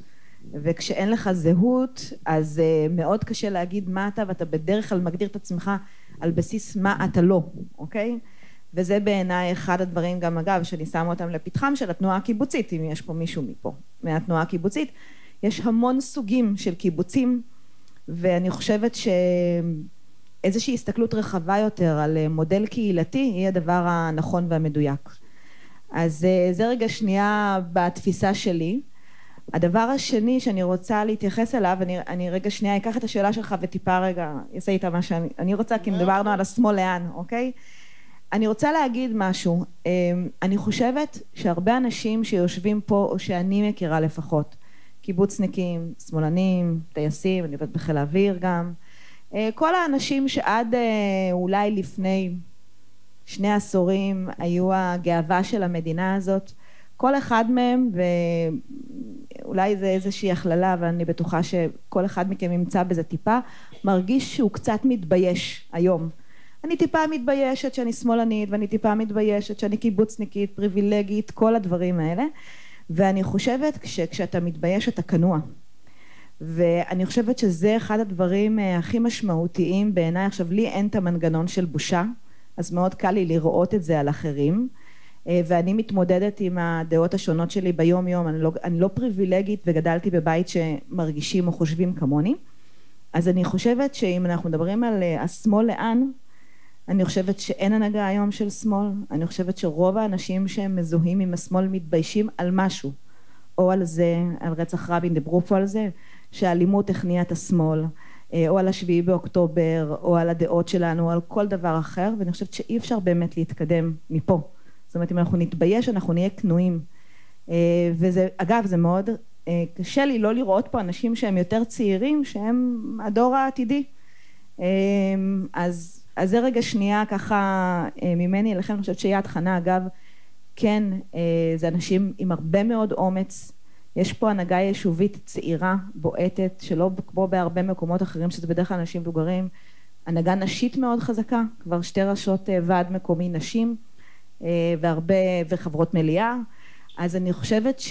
וכשאין לך זהות אז מאוד קשה להגיד מה אתה, ואתה בדרך כלל מגדיר את עצמך על בסיס מה אתה לא, אוקיי? וזה בעיניי אחד הדברים גם אגב שאני שמה אותם לפתחם של התנועה הקיבוצית. אם יש פה מישהו מפה מהתנועה הקיבוצית, יש המון סוגים של קיבוצים, ואני חושבת שאיזושהי הסתכלות רחבה יותר על מודל קהילתי היא הדבר הנכון והמדויק. אז זה רגע שנייה בתפיסה שלי. הדבר השני שאני רוצה להתייחס אליו, אני רגע שנייה אקח את השאלה שלך וטיפה רגע אעשה איתה מה שאני רוצה, כי מדברנו על השמאל לאן, אוקיי? אני רוצה להגיד משהו. אני חושבת שהרבה אנשים שיושבים פה, או שאני מכירה לפחות, קיבוצניקים, שמאלנים, טייסים, אני עובדת בחיל האוויר גם, כל האנשים שעד אולי לפני 2 עשורים היו הגאווה של המדינה הזאת, כל אחד מהם, ואולי זה איזושהי הכללה, ואני בטוחה שכל אחד מכם ימצא בזה טיפה, מרגיש שהוא קצת מתבייש היום. אני טיפה מתביישת שאני שמאלנית, ואני טיפה מתביישת שאני קיבוצניקית, פריבילגית, כל הדברים האלה. ואני חושבת כשאתה מתבייש אתה כנוע. ואני חושבת שזה אחד הדברים הכי משמעותיים בעיניי. עכשיו לי אין את המנגנון של בושה, אז מאוד קל לי לראות את זה על אחרים. ואני מתמודדת עם הדעות השונות שלי ביום יום. אני לא פריבילגית וגדלתי בבית שמרגישים או חושבים כמוני. אז אני חושבת שאם אנחנו מדברים על השמאל לאן, אני חושבת שאין הנהגה היום של שמאל. אני חושבת שרוב האנשים שהם מזוהים עם השמאל מתביישים על משהו, או על זה, על רצח רבין, דיברו פה על זה, שהאלימות הכניעה את השמאל, או על 7 באוקטובר, או על הדעות שלנו, או על כל דבר אחר, ואני חושבת שאי אפשר באמת להתקדם מפה. זאת אומרת, אם אנחנו נתבייש, אנחנו נהיה כנועים. וזה, אגב, זה מאוד קשה לי לא לראות פה אנשים שהם יותר צעירים, שהם הדור העתידי. אז זה רגע שנייה ככה ממני אליכם. אני חושבת שיד חנה אגב כן זה אנשים עם הרבה מאוד אומץ. יש פה הנהגה יישובית צעירה בועטת שלא כמו בהרבה מקומות אחרים שזה בדרך כלל אנשים מבוגרים. הנהגה נשית מאוד חזקה, כבר 2 ראשות ועד מקומי נשים והרבה וחברות מליאה. אז אני חושבת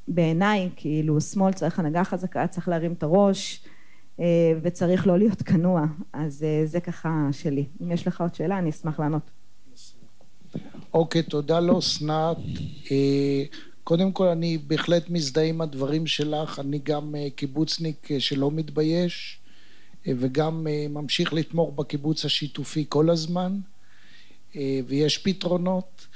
שבעיניי כאילו שמאל צריך הנהגה חזקה, צריך להרים את הראש וצריך לא להיות כנוע. אז זה ככה שלי. אם יש לך עוד שאלה אני אשמח לענות. אוקיי, תודה לו אסנת. קודם כל אני בהחלט מזדהה עם הדברים שלך. אני גם קיבוצניק שלא מתבייש וגם ממשיך לתמוך בקיבוץ השיתופי כל הזמן, ויש פתרונות.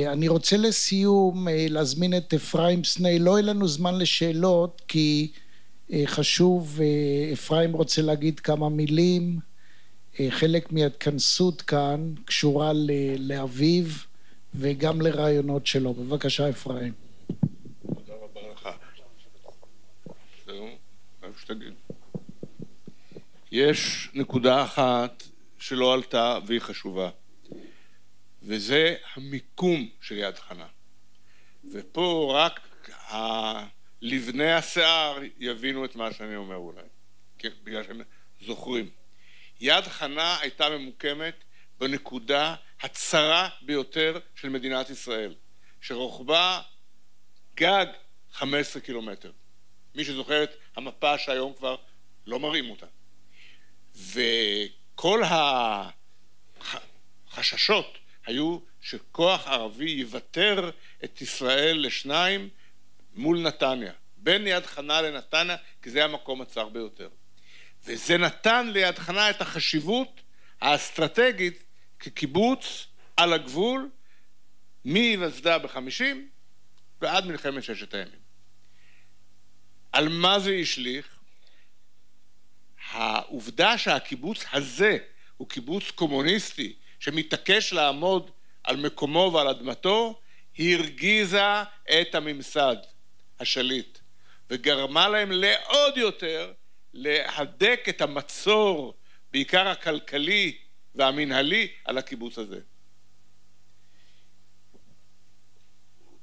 אני רוצה לסיום להזמין את אפרים סנה. לא יהיה לנו זמן לשאלות כי חשוב, אפרים רוצה להגיד כמה מילים. חלק מההתכנסות כאן קשורה לאביו וגם לרעיונות שלו. בבקשה אפרים. תודה רבה לך. זהו, מה שתגיד. יש נקודה אחת שלא עלתה והיא חשובה, וזה המיקום של יד חנה. ופה רק לבני השיער יבינו את מה שאני אומר אולי, כן, בגלל שהם זוכרים. יד חנה הייתה ממוקמת בנקודה הצרה ביותר של מדינת ישראל, שרוחבה גג 15 קילומטר. מי שזוכר את המפה שהיום כבר לא מראים אותה. וכל החששות היו שכוח ערבי יוותר את ישראל לשניים מול נתניה, בין יד חנה לנתניה, כי זה המקום הצר ביותר. וזה נתן ליד חנה את החשיבות האסטרטגית כקיבוץ על הגבול מהיווסדה ב-50 ועד מלחמת 6 הימים. על מה זה השליך? העובדה שהקיבוץ הזה הוא קיבוץ קומוניסטי שמתעקש לעמוד על מקומו ועל אדמתו, היא הרגיזה את הממסד השליט וגרמה להם לעוד יותר להדק את המצור, בעיקר הכלכלי והמנהלי, על הקיבוץ הזה.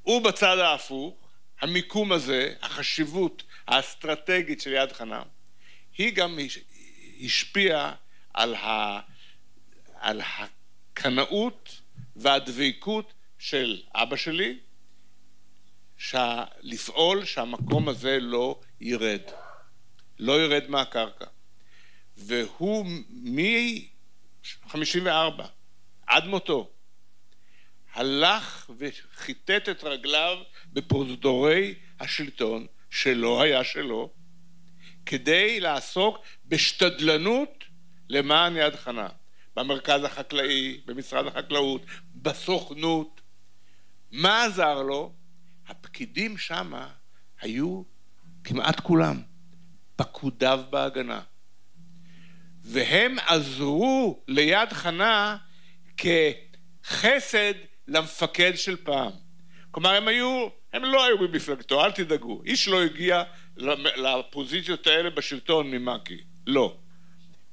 ובצד ההפוך, המיקום הזה, החשיבות האסטרטגית של יד חנה, היא גם השפיע על הקנאות והדבקות של אבא שלי, לפעול שהמקום הזה לא ירד מהקרקע. והוא מ-54 עד מותו הלך וחיטט את רגליו בפרוזדורי השלטון שלא היה שלו, כדי לעסוק בשתדלנות למען יד חנה, במרכז החקלאי, במשרד החקלאות, בסוכנות. מה עזר לו? הפקידים שמה היו כמעט כולם פקודיו בהגנה, והם עזרו ליד חנה כחסד למפקד של פעם. כלומר, הם לא היו במפלגתו, אל תדאגו, איש לא הגיע לפוזיציות האלה בשלטון ממקי, לא.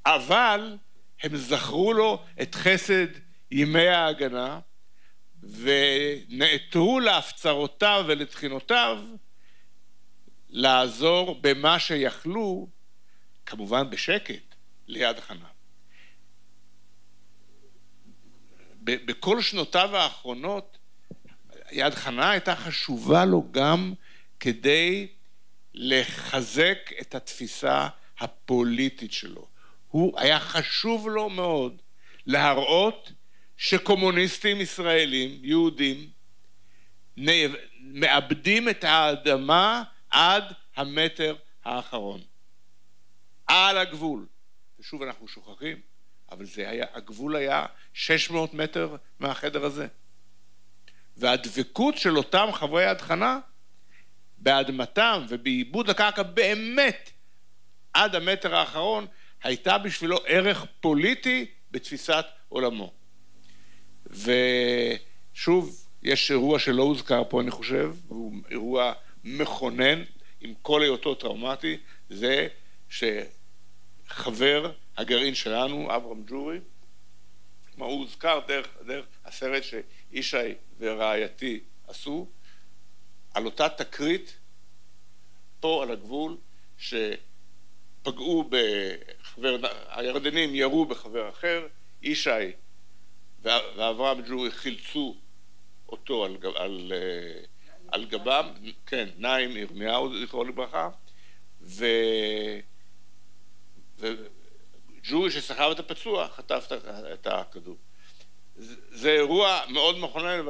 אבל הם זכרו לו את חסד ימי ההגנה, ונעתרו להפצרותיו ולתחינותיו לעזור במה שיכלו, כמובן בשקט, ליד חנה. בכל שנותיו האחרונות יד חנה הייתה חשובה לו גם כדי לחזק את התפיסה הפוליטית שלו. הוא היה חשוב לו מאוד להראות שקומוניסטים ישראלים, יהודים, מאבדים את האדמה עד המטר האחרון, על הגבול. ושוב אנחנו שוכחים, אבל הגבול היה 600 מטר מהחדר הזה. והדבקות של אותם חברי יד חנה באדמתם ובעיבוד הקרקע באמת עד המטר האחרון הייתה בשבילו ערך פוליטי בתפיסת עולמו. ושוב, יש אירוע שלא הוזכר פה, אני חושב, הוא אירוע מכונן עם כל היותו טראומטי, זה שחבר הגרעין שלנו, אברהם ג'ורי, הוא הוזכר דרך הסרט שאישי ורעייתי עשו, על אותה תקרית פה על הגבול, שפגעו בחבר, הירדנים ירו בחבר אחר, אישי ואברהם ג'ורי חילצו אותו על גבם, כן, נעים ירמיהו זכרו לברכה, וג'ורי שסחב את הפצוע חטף את הכדור. זה אירוע מאוד מכונן,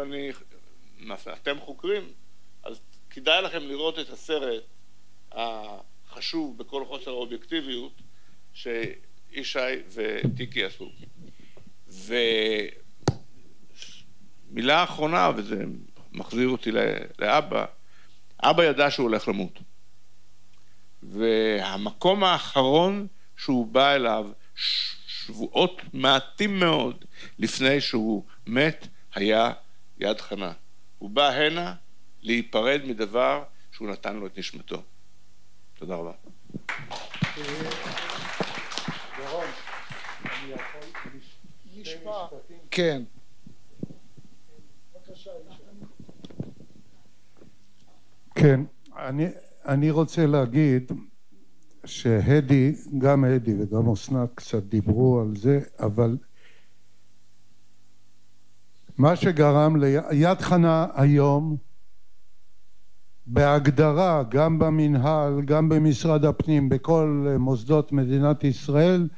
אתם חוקרים, אז כדאי לכם לראות את הסרט החשוב בכל חוסר האובייקטיביות שאישי וטיקי עשו. ומילה אחרונה, וזה מחזיר אותי לאבא, אבא ידע שהוא הולך למות. והמקום האחרון שהוא בא אליו שבועות מעטים מאוד לפני שהוא מת היה יד חנה. הוא בא הנה להיפרד מדבר שהוא נתן לו את נשמתו. תודה רבה. כן. כן, אני רוצה להגיד שהדי, גם הדי וגם אסנת קצת דיברו על זה, אבל מה שגרם ליד חנה היום בהגדרה, גם במנהל, גם במשרד הפנים, בכל מוסדות מדינת ישראל,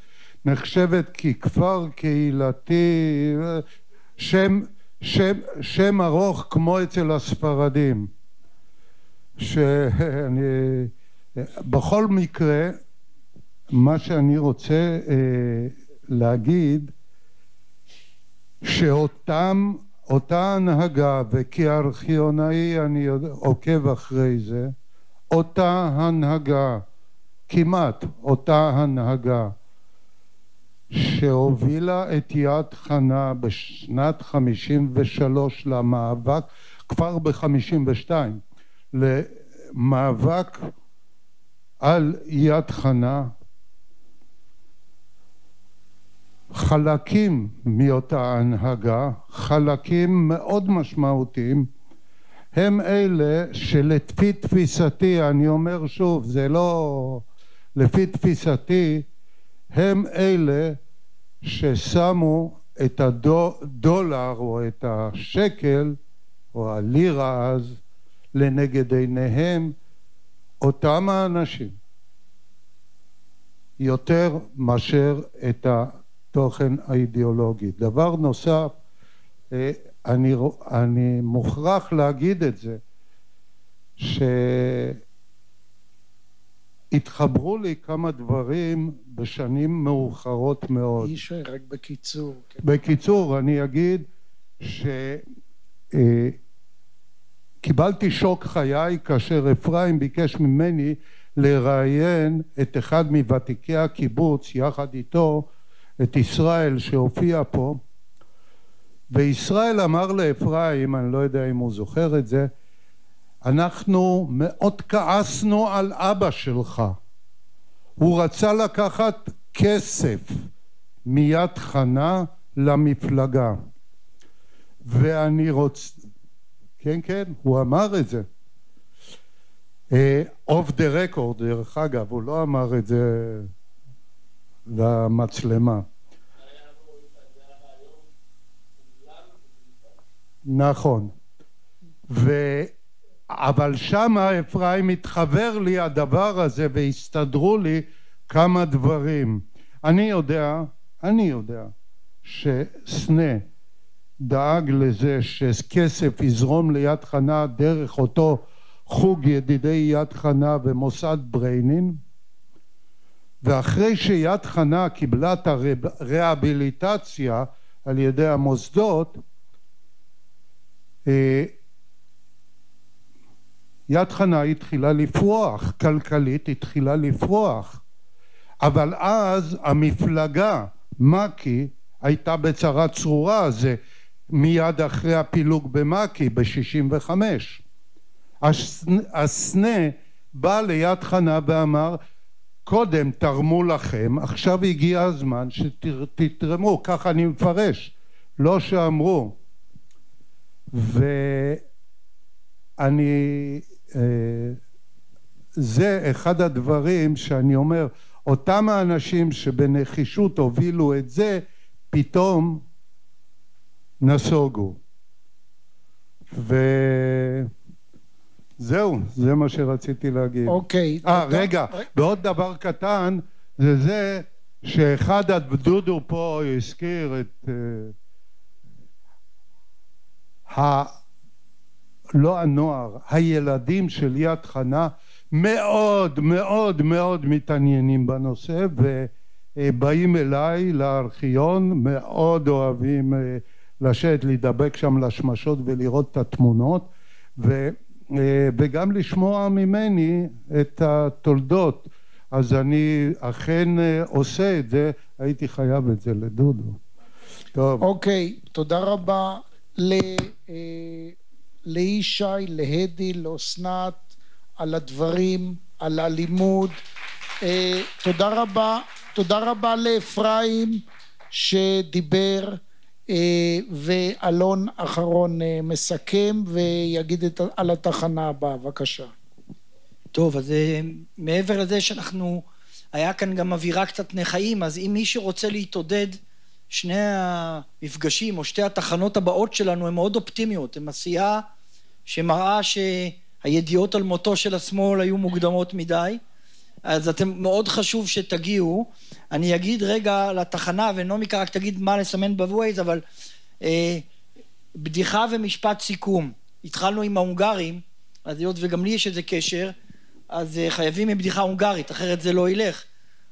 נחשבת ככפר קהילתי, שם ארוך כמו אצל הספרדים. בכל מקרה, מה שאני רוצה להגיד, אותה הנהגה, וכארכיונאי אני עוקב אחרי זה, אותה הנהגה, כמעט אותה הנהגה, שהובילה את יד חנה בשנת 53 למאבק, כבר ב-52, למאבק על יד חנה, חלקים מאותה הנהגה, חלקים מאוד משמעותיים, הם אלה שלפי תפיסתי, אני אומר שוב, זה לא לפי תפיסתי, הם אלה ששמו את הדולר או את השקל או הלירה אז לנגד עיניהם, אותם האנשים, יותר מאשר את התוכן האידיאולוגי. דבר נוסף, אני מוכרח להגיד את זה, שהתחברו לי כמה דברים בשנים מאוחרות מאוד. ישי, רק בקיצור. בקיצור, אני אגיד קיבלתי שוק חיי כאשר אפרים ביקש ממני לראיין את אחד מוותיקי הקיבוץ, יחד איתו את ישראל שהופיע פה, וישראל אמר לאפרים, אני לא יודע אם הוא זוכר את זה, אנחנו מאוד כעסנו על אבא שלך, הוא רצה לקחת כסף מיד חנה למפלגה, ואני רוצה, כן, הוא אמר את זה. off the record, דרך אגב, הוא לא אמר את זה למצלמה. נכון. אבל שמה אפרים התחבר לי הדבר הזה והסתדרו לי כמה דברים. אני יודע שסנה דאג לזה שכסף יזרום ליד חנה דרך אותו חוג ידידי יד חנה ומוסד בריינין, ואחרי שיד חנה קיבלה את הרהביליטציה על ידי המוסדות, יד חנה התחילה לפרוח, כלכלית התחילה לפרוח, אבל אז המפלגה מקי הייתה בצרה צרורה, זה מיד אחרי הפילוג במקי ב-65. הסנה בא ליד חנה ואמר, קודם תרמו לכם, עכשיו הגיע הזמן שתתרמו, ככה אני מפרש, לא שאמרו. זה אחד הדברים שאני אומר, אותם האנשים שבנחישות הובילו את זה, פתאום נסוגו. וזהו, זה מה שרציתי להגיד. אוקיי. רגע, ועוד דבר קטן, זה שאחד הדודו פה הזכיר את לא הנוער, הילדים של יד חנה מאוד מאוד מאוד מתעניינים בנושא ובאים אליי לארכיון, מאוד אוהבים לשבת, להידבק שם לשמשות ולראות את התמונות וגם לשמוע ממני את התולדות. אז אני אכן עושה את זה, הייתי חייב את זה לדודו. טוב. אוקיי, תודה רבה לישי, להדי, לאסנת, על הדברים, על הלימוד. תודה רבה לאפרים שדיבר, ואלון אחרון מסכם ויגיד על התחנה הבאה. בבקשה. טוב, אז מעבר לזה היה כאן גם אווירה קצת נחיים, אז אם מי שרוצה להתעודד, שני המפגשים או שתי התחנות הבאות שלנו הן מאוד אופטימיות, הן עשייה שמראה שהידיעות על מותו של השמאל היו מוקדמות מדי, אז אתם מאוד חשוב שתגיעו. אני אגיד רגע לתחנה, ונומיקה רק תגיד מה לסמן בווייז, אבל בדיחה ומשפט סיכום. התחלנו עם ההונגרים, אז היות וגם לי יש איזה קשר, אז חייבים עם בדיחה הונגרית, אחרת זה לא ילך.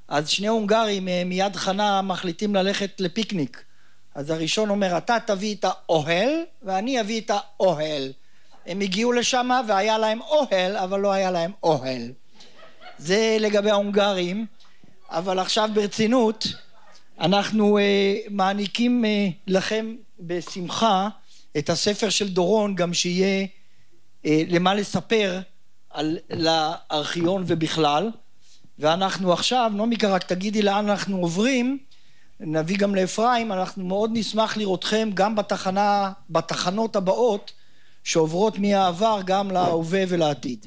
אז שני הונגרים מיד חנה מחליטים ללכת לפיקניק. אז הראשון אומר, אתה תביא את האוהל ואני אביא את האוהל. הם הגיעו לשם והיה להם אוהל, אבל לא היה להם אוהל. זה לגבי ההונגרים. אבל עכשיו ברצינות, אנחנו מעניקים לכם בשמחה את הספר של דורון, גם שיהיה למה לספר לארכיון ובכלל. ואנחנו עכשיו, נומיקה רק תגידי לאן אנחנו עוברים, נביא גם לאפרים, אנחנו מאוד נשמח לראותכם גם בתחנות הבאות שעוברות מהעבר גם להווה ולעתיד.